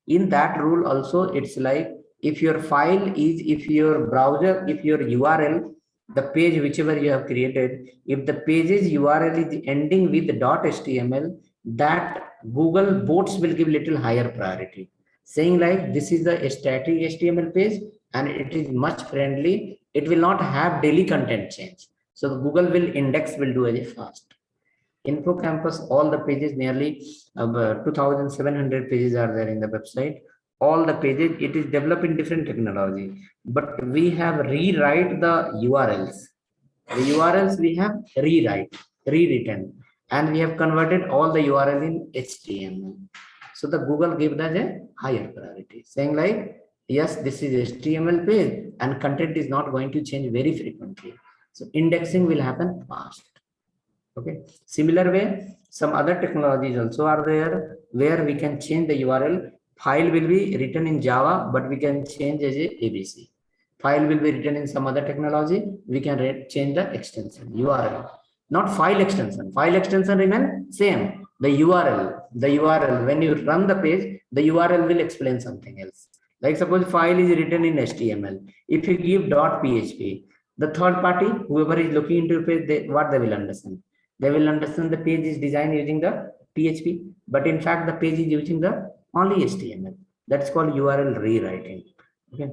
In that rule also, it's like if your file is, if your browser, if your URL, the page whichever you have created, if the page's URL is ending with .html, that Google bots will give little higher priority, saying like this is the static HTML page and it is much friendly. It will not have daily content change. So Google will index will do as fast. Info Campus, all the pages, nearly 2,700 pages are there in the website. All the pages, it is developed in different technology, but we have rewrite the URLs. The URLs we have rewritten, and we have converted all the URL in HTML. So the Google gave that a higher priority, saying like, yes, this is HTML page and content is not going to change very frequently. So indexing will happen fast. Okay, similar way, some other technologies also are there where we can change the URL. File will be written in Java, but we can change as a ABC. File will be written in some other technology, we can change the extension URL, not file extension. File extension remain same. The URL, when you run the page, the URL will explain something else. Like suppose file is written in HTML. If you give .php, the third party, whoever is looking into your page, what they will understand? They will understand the page is designed using the PHP, but in fact the page is using the only HTML. That's called URL rewriting. Okay,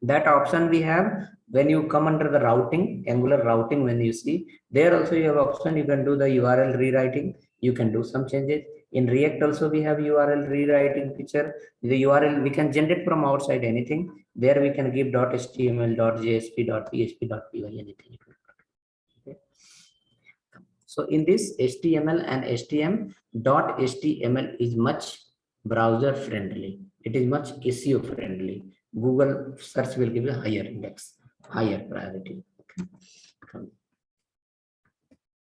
that option we have when you come under the routing, Angular routing. When you see there also you have option, you can do the URL rewriting. You can do some changes. In React also we have URL rewriting feature. The URL we can generate from outside anything. There we can give .html, .jsp, .php, .py, anything. Okay. So in this HTML and HTML is much browser friendly. It is much SEO friendly. Google search will give a higher index, higher priority. Okay.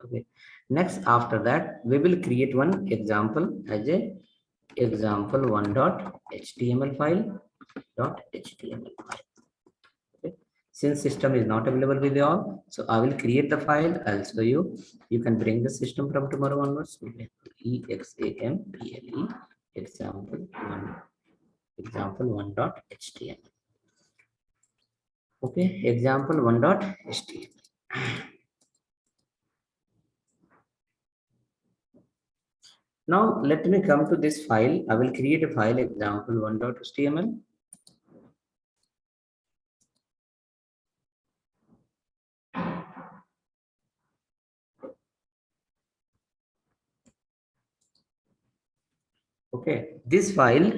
Okay. Next, after that, we will create one example as a example1.html file. Okay. Since system is not available with you all, so I will create the file. I'll show you. You can bring the system from tomorrow onwards. Example example1.html. Okay, example1.html. Now let me come to this file. I will create a file example1.html. Okay, this file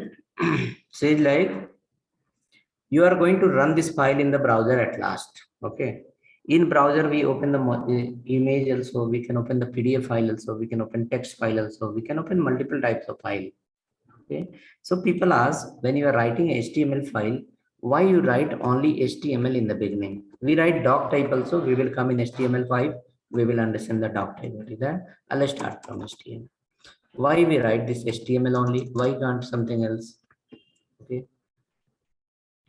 says like you are going to run this file in the browser at last. Okay, in browser we open the image also, we can open the PDF file also, we can open text file also, we can open multiple types of file. Okay, so people ask, when you are writing HTML file, why you write only HTML in the beginning? We write doc type also. We will come in HTML5. We will understand the doc type. What is that? I'll start from HTML. Why we write this HTML only? Why can't something else? Okay.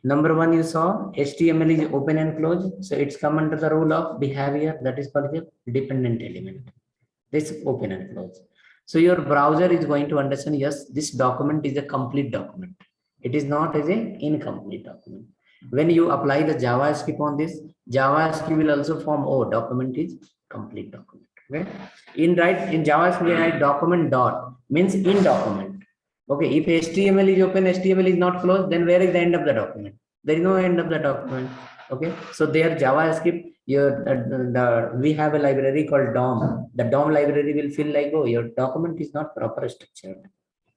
Number one, you saw HTML is open and close. So it's come under the rule of behavior, that is called the dependent element. This open and close. So your browser is going to understand, yes, this document is a complete document. It is not as an incomplete document. When you apply the JavaScript on this, JavaScript will also form, oh, document is complete document. Okay. In JavaScript, we write document dot means in document. Okay. If HTML is open, HTML is not closed, then where is the end of the document? There is no end of the document. Okay. So there JavaScript, we have a library called DOM. The DOM library will feel like, oh, your document is not proper structured.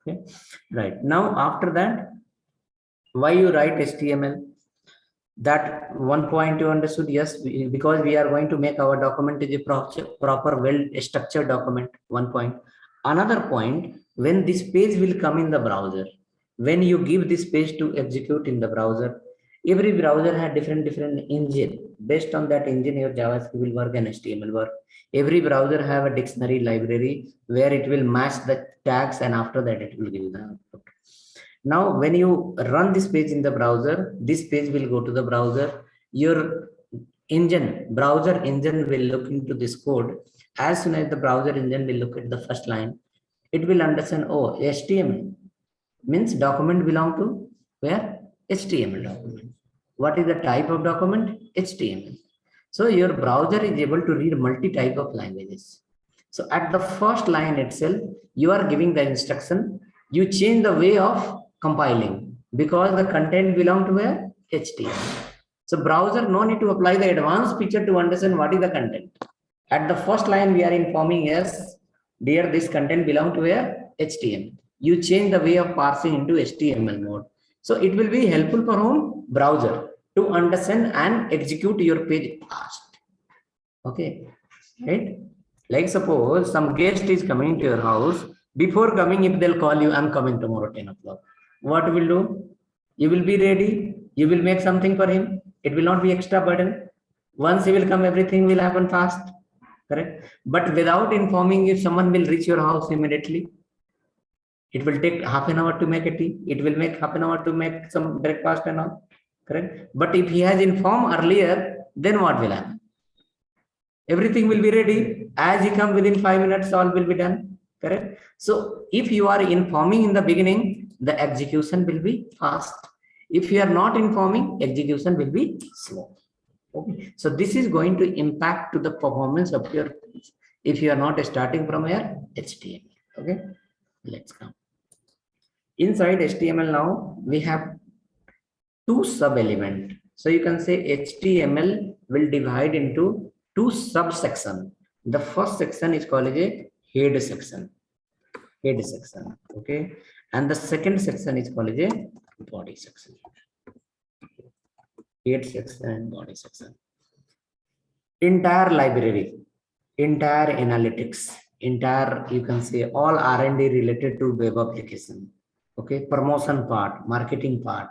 Okay. Right. Now, after that, why you write HTML? That one point you understood, yes, because we are going to make our document is a proper well structured document. One point. Another point, when this page will come in the browser, when you give this page to execute in the browser, every browser has different engine. Based on that engine, your JavaScript will work and HTML work. Every browser have a dictionary library where it will match the tags, and after that it will give the output. Now, when you run this page in the browser, this page will go to the browser. Your browser engine will look into this code. As soon as the browser engine will look at the first line, it will understand, oh, HTML means document belong to where? HTML document. What is the type of document? HTML. So your browser is able to read multi-type of languages. So at the first line itself, you are giving the instruction. You change the way of compiling because the content belong to where? HTML. So browser no need to apply the advanced feature to understand what is the content. At the first line, we are informing, yes, dear, this content belong to where? HTML. You change the way of parsing into HTML mode. So it will be helpful for whom? Browser to understand and execute your page fast. Okay, right? Like suppose some guest is coming to your house. Before coming, if they'll call you, I'm coming tomorrow 10 o'clock. What will do? You will be ready. You will make something for him. It will not be extra burden. Once he will come, everything will happen fast. Correct? But without informing, if someone will reach your house immediately, it will take half an hour to make a tea. It will make half an hour to make some breakfast and all. Correct? But if he has informed earlier, then what will happen? Everything will be ready. As he comes within 5 minutes, all will be done. Correct? So if you are informing in the beginning, the execution will be fast. If you are not informing, execution will be slow. Okay. So this is going to impact to the performance of your page if you are not starting from here HTML. Okay. Let's come. Inside HTML now, we have two sub-elements. So you can say HTML will divide into two subsections. The first section is called a head section. Head section. Okay. And the second section is called a body section. Head section and body section. Entire library, entire analytics, entire, you can say all R&D related to web application. Okay. Promotion part, marketing part,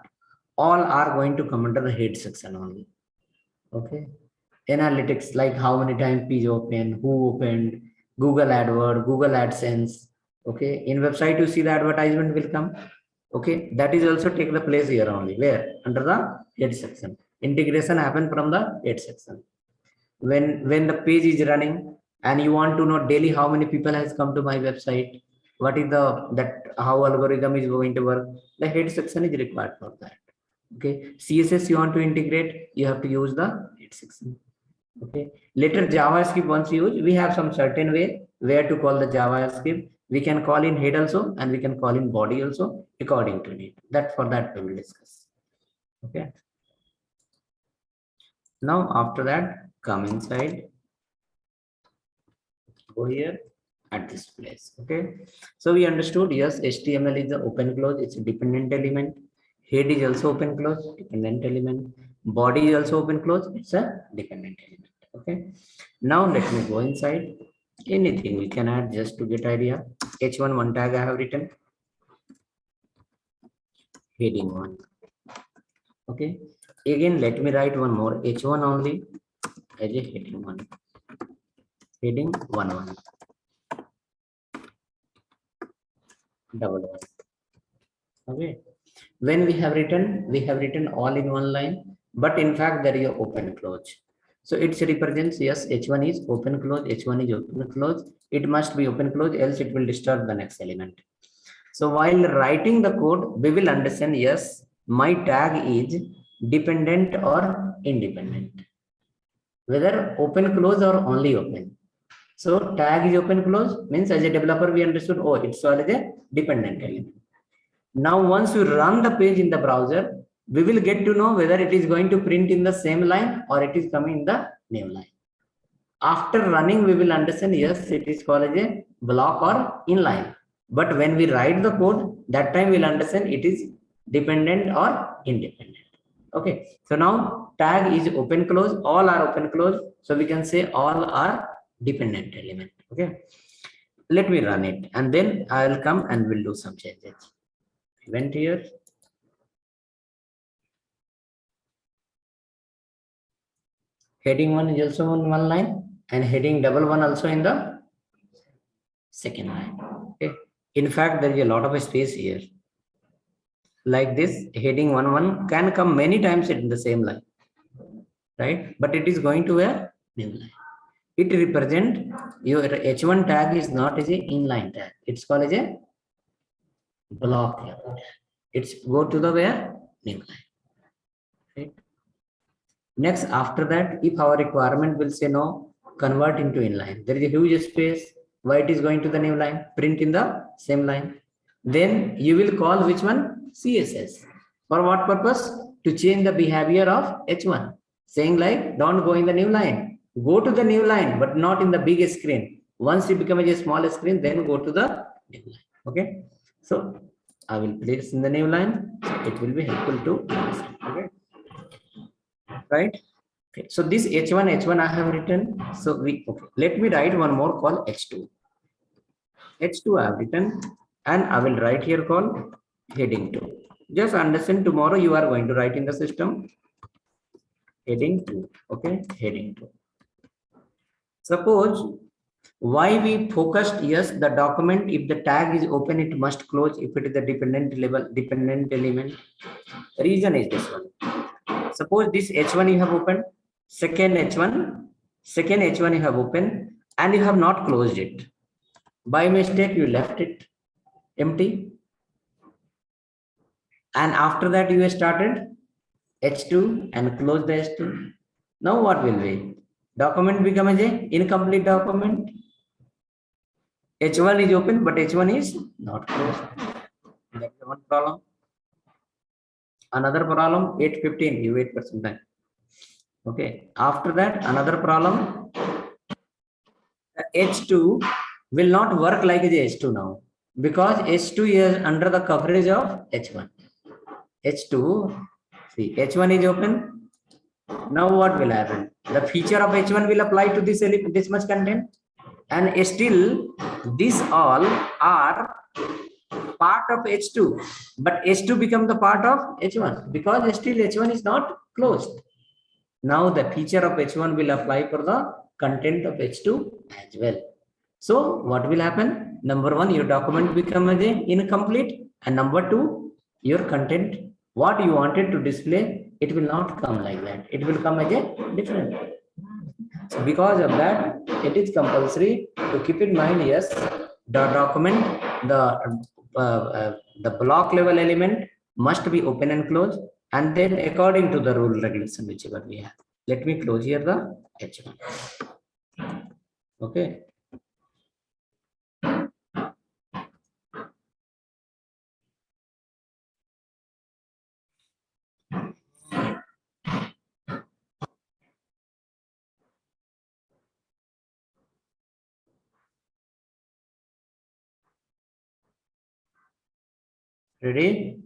all are going to come under the head section only. Okay. analytics, like how many times page opened, who opened, Google AdWord, Google AdSense. Okay, in website you see the advertisement will come. Okay, that is also take the place here only. Where? Under the head section. Integration happen from the head section. When the page is running and you want to know daily how many people has come to my website, what is the that how algorithm is going to work, the head section is required for that. Okay, CSS you want to integrate, you have to use the head section. Okay, later JavaScript once used, we have some certain way where to call the JavaScript. We can call in head also and we can call in body also according to need. That for that we will discuss. Okay, now after that come inside, go here at this place. Okay, so we understood, yes, HTML is the open close, it's a dependent element. Head is also open close, dependent element. Body is also open close, it's a dependent element. Okay, now let me go inside. Anything we can add just to get idea. H1 one tag I have written, heading 1. Okay, again let me write one more H1 only as a heading 1, heading 1 double 1. Okay, when we have written all in one line, but in fact there is a open close. So it represents, yes, H1 is open close, H1 is open close. It must be open close, else it will disturb the next element. So while writing the code, we will understand, yes, my tag is dependent or independent, whether open close or only open. So tag is open close means as a developer we understood, oh, it's already a dependent element. Now once you run the page in the browser, we will get to know whether it is going to print in the same line or it is coming in the new line. After running, we will understand, yes, it is called as a block or inline. But when we write the code, that time we'll understand it is dependent or independent. Okay, so now tag is open close, all are open close. So we can say all are dependent element. Okay, let me run it and then I'll come and we'll do some changes. Event here. Heading 1 is also on one line and heading double 1 also in the second line. Okay. In fact, there is a lot of space here. Like this, heading 1 can come many times in the same line, right? But it is going to a new line. It represent your H1 tag is not as a inline tag. It's called as a block tag. It's go to the where new line. Right? Next, after that, if our requirement will say no, convert into inline. There is a huge space. Why it is going to the new line? Print in the same line. Then you will call which one? CSS. For what purpose? To change the behavior of H1. Saying like, don't go in the new line. Go to the new line, but not in the big screen. Once it becomes a small screen, then go to the new line. Okay. So I will place in the new line. So it will be helpful to understand. Okay. Right. Okay. So this H1 I have written. So let me write one more called H2. H2 I have written and I will write here called heading 2. Just understand, tomorrow you are going to write in the system heading 2. Okay, heading 2. Suppose why we focused, yes, the document, if the tag is open, it must close if it is a dependent element. Reason is this one. Suppose this H1 you have opened, second H1 you have opened and you have not closed it. By mistake, you left it empty. And after that, you started H2 and closed the H2. Now what will be? Document become as a incomplete document. H1 is open, but H1 is not closed. That's one problem. Another problem, 8:15, you wait for some time. Okay. After that, another problem. The H2 will not work like the H2 now, because H2 is under the coverage of H1. H2, see, H1 is open. Now what will happen? The feature of H1 will apply to this much content, and still these all are part of H2, but H2 become the part of H1 because still H1 is not closed. Now the feature of H1 will apply for the content of H2 as well. So what will happen? Number one, your document become as a incomplete, and number two, your content, what you wanted to display, it will not come like that. It will come as a different. So because of that, it is compulsory to keep in mind, yes, the document, the block level element must be open and close, and then according to the rule regulation whichever we have. Let me close here the H1. Okay. Ready?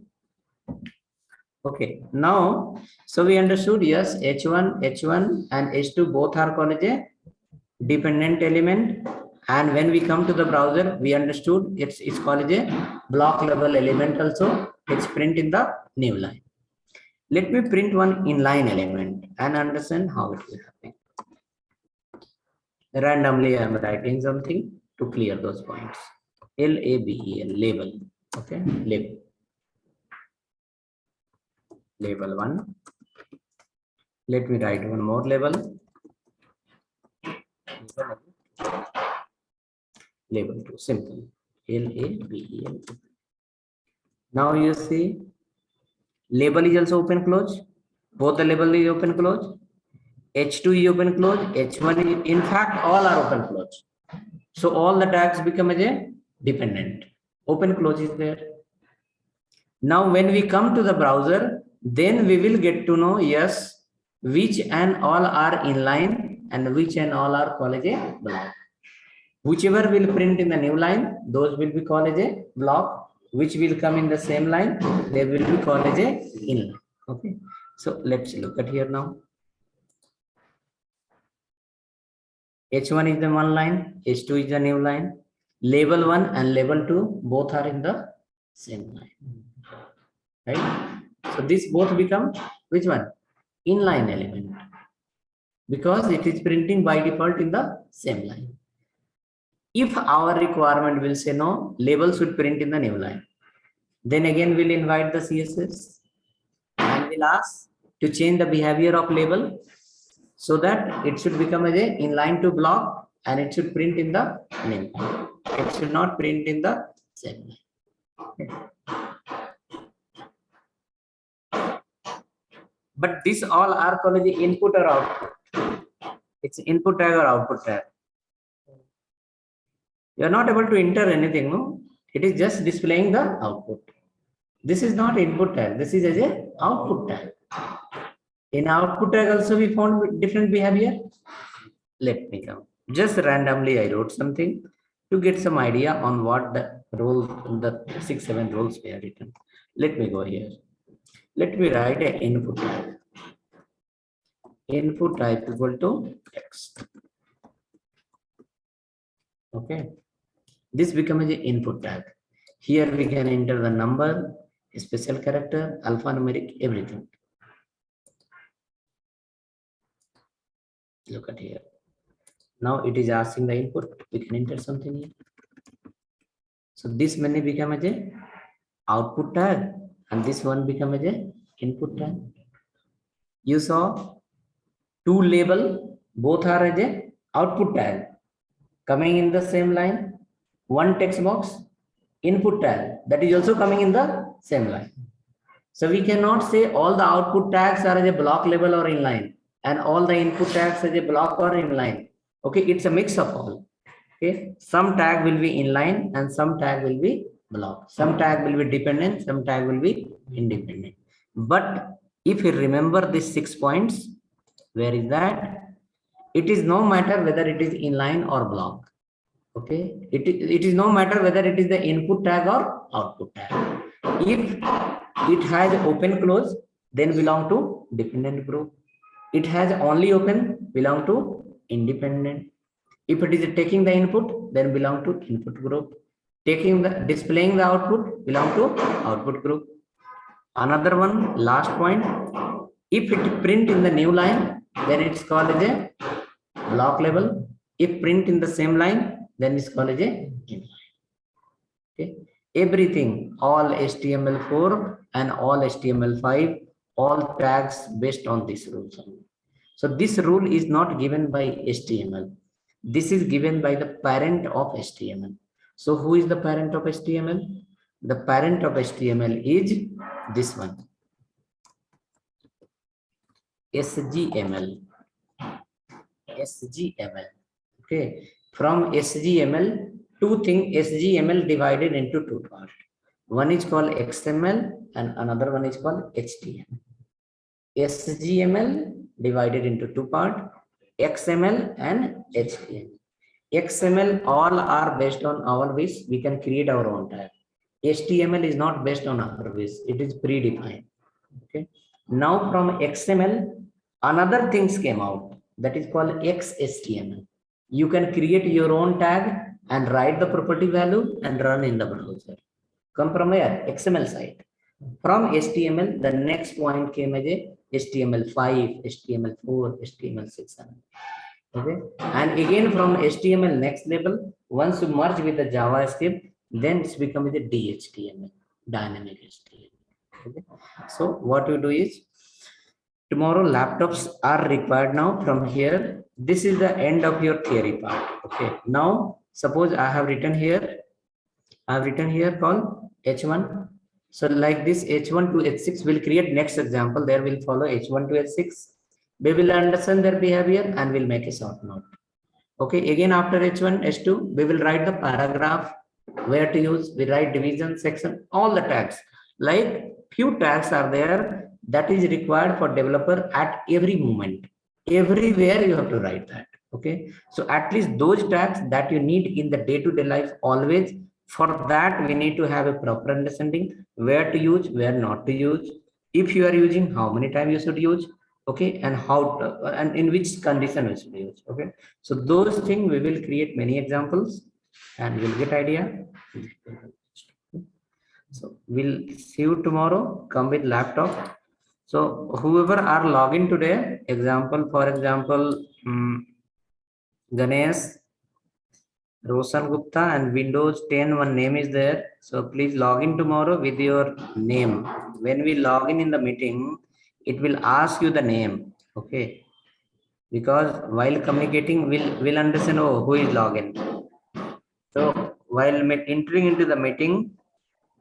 Okay. Now, so we understood, yes, H1 and H2 both are called as a dependent element. And when we come to the browser, we understood it's called as a block level element also. It's print in the new line. Let me print one inline element and understand how it will happen. Randomly, I am writing something to clear those points. Label, label. Okay, label. Label 1. Let me write one more label. Label 2. Simple. Label. Now you see, label is also open close. Both the label is open close. H2 is open close. H1 is, in fact, all are open close. So all the tags become as a dependent. Open close is there. Now when we come to the browser, then we will get to know, yes, which and all are inline and which and all are called as a block. Whichever will print in the new line, those will be called as a block. Which will come in the same line, they will be called as a inline. Okay. So let's look at here now. H1 is the one line, H2 is the new line. Label 1 and label 2 both are in the same line. Right? So this both become which one? Inline element. Because it is printing by default in the same line. If our requirement will say no, label should print in the new line, then again we'll invite the CSS and we'll ask to change the behavior of label so that it should become as a inline to block and it should print in the new line. It should not print in the same line. Okay. But these all are called the input or output. It's input tag or output tag. You are not able to enter anything, no? It is just displaying the output. This is not input tag. This is as a output tag. In output tag also we found different behavior. Let me come. Just randomly I wrote something to get some idea on what the role, the 6-7 roles we have written. Let me go here. Let me write an input tag. Input type equal to text. Okay. This becomes an input tag. Here we can enter the number, special character, alphanumeric, everything. Look at here. Now it is asking the input. We can enter something here. So this many become as a output tag, and this one become as a input tag. You saw two label, both are as a output tag coming in the same line. One text box, input tag, that is also coming in the same line. So we cannot say all the output tags are as a block level or inline and all the input tags as a block or inline. Okay, it's a mix of all. Okay, some tag will be inline and some tag will be block. Some tag will be dependent, some tag will be independent. But if you remember these 6 points, where is that? It is no matter whether it is inline or block. Okay, it is no matter whether it is the input tag or output tag. If it has open close, then belong to dependent group. It has only open, belong to independent. If it is taking the input, then belong to input group. Displaying the output, belong to output group. Another one, last point. If it print in the new line, then it's called as a block level. If print in the same line, then it's called as a inline. Okay, everything, all HTML4 and all HTML5, all tags based on this rules only. So this rule is not given by HTML. This is given by the parent of HTML. So who is the parent of HTML? The parent of HTML is this one, SGML. SGML. Okay, from SGML, two things, SGML divided into two parts. One is called XML and another one is called HTML. SGML divided into two parts, XML and HTML. XML all are based on our wish. We can create our own tag. HTML is not based on our wish. It is predefined. Okay. Now from XML, another things came out that is called XHTML. You can create your own tag and write the property value and run in the browser. Come from where? XML side. From HTML, the next point came as a HTML5, HTML4, HTML6. Okay, and again from HTML next level, once you merge with the JavaScript, then it's become the DHTML, dynamic HTML. Okay, so what you do is, tomorrow laptops are required now from here. This is the end of your theory part. Okay, now suppose I have written here called H1. So like this H1 to H6 will create next example. There will follow H1 to H6. We will understand their behavior and will make a short note. Okay, again after H1, H2, we will write the paragraph, where to use, we write division, section, all the tags. Like few tags are there that is required for developer at every moment. Everywhere you have to write that. Okay, so at least those tags that you need in the day-to-day life always. For that, we need to have a proper understanding where to use, where not to use. If you are using, how many times you should use, okay, and how and in which condition we should use. Okay, so those things we will create many examples and we'll get idea. So we'll see you tomorrow. Come with laptop. So whoever are login today, example, for example, Ganesh, Roshan Gupta and Windows 10 one name is there. So please log in tomorrow with your name. When we log in the meeting, it will ask you the name. Okay. Because while communicating, we'll understand, oh, who is login. So while entering into the meeting,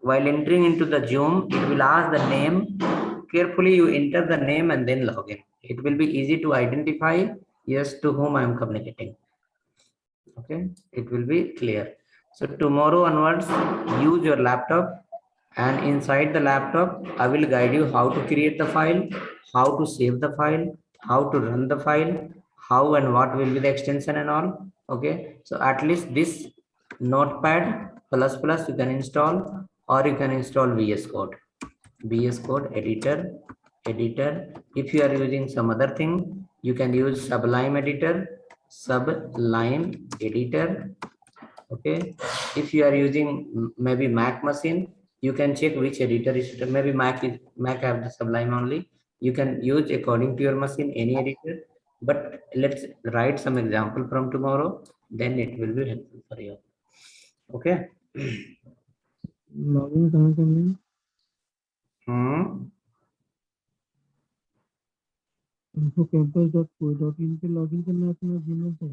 while entering into the Zoom, it will ask the name. Carefully you enter the name and then log in. It will be easy to identify, yes, to whom I am communicating. Okay, it will be clear. So tomorrow onwards, use your laptop, and inside the laptop, I will guide you how to create the file, how to save the file, how to run the file, how and what will be the extension and all. Okay, so at least this Notepad plus you can install, or you can install VS Code. VS Code editor. If you are using some other thing, you can use Sublime editor. Okay, if you are using maybe Mac machine, you can check which editor is, maybe Mac have the Sublime only. You can use according to your machine any editor, but let's write some example from tomorrow, then it will be helpful for you. Okay. Login कहाँ करना है? इनको campus.co.in पे login करना है अपना Gmail से.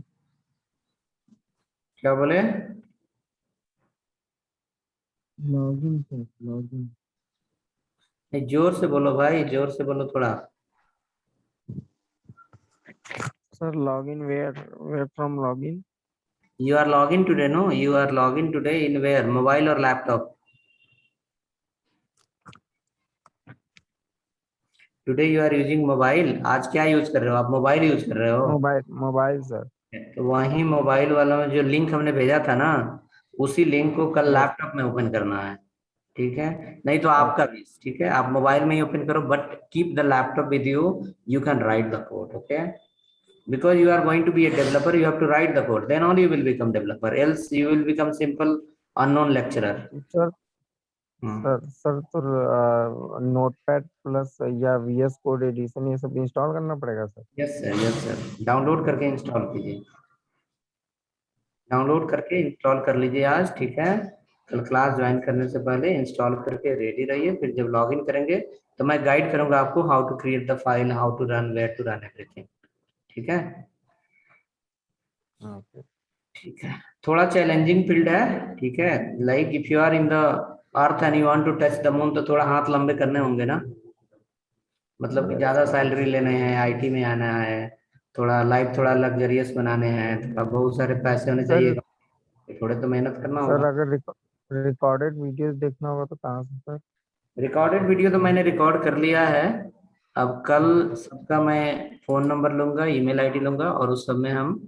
क्या बोले? लॉगिन. जोर से बोलो भाई, जोर से बोलो थोड़ा. Sir, login where from login? You are logging today, no? You are logging today in where? Mobile or laptop? Today you are using mobile. आज क्या यूज कर रहे हो आप? मोबाइल यूज कर रहे हो? Mobile sir. तो वही मोबाइल वाला में जो लिंक हमने भेजा था ना, उसी लिंक को कल लैपटॉप में ओपन करना है. ठीक है, नहीं तो आपका भी. ठीक है, आप मोबाइल में ही ओपन करो, but keep the laptop with you. You can write the code. Okay, because you are going to be a developer, you have to write the code, then only you will become developer, else you will become simple unknown lecturer. Sir, sir तो notepad plus या VS code addition ये सब install करना पड़ेगा sir? Yes sir, download करके install कीजिए, download करके install कर लीजिए आज, ठीक है। कल क्लास ज्वाइन करने से पहले इंस्टॉल करके रेडी रहिए, फिर जब लॉगिन करेंगे तो मैं गाइड करूंगा आपको how to create the file, how to run, where to run everything, ठीक है। ओके ठीक है, थोड़ा चैलेंजिंग फील्ड है, ठीक है। Like if you are in the earth and you want to touch the moon, तो थोड़ा हाथ लंबे करने होंगे ना, मतलब कि ज्यादा सैलरी लेने हैं, आईटी में आना है, थोड़ा लाइफ थोड़ा लग्जरियस बनाने हैं, थोड़ा बहुत सारे पैसे होने सर। चाहिए, थोड़े तो मेहनत करना सर होगा। अगर रिकॉर्डेड वीडियोस देखना होगा तो कहाँ से सर? रिकॉर्डेड वीडियो तो मैंने रिकॉर्ड कर लिया है, अब कल सबका मैं फोन नंबर लूंगा, ईमेल आईडी लूंगा, और उस सब में हम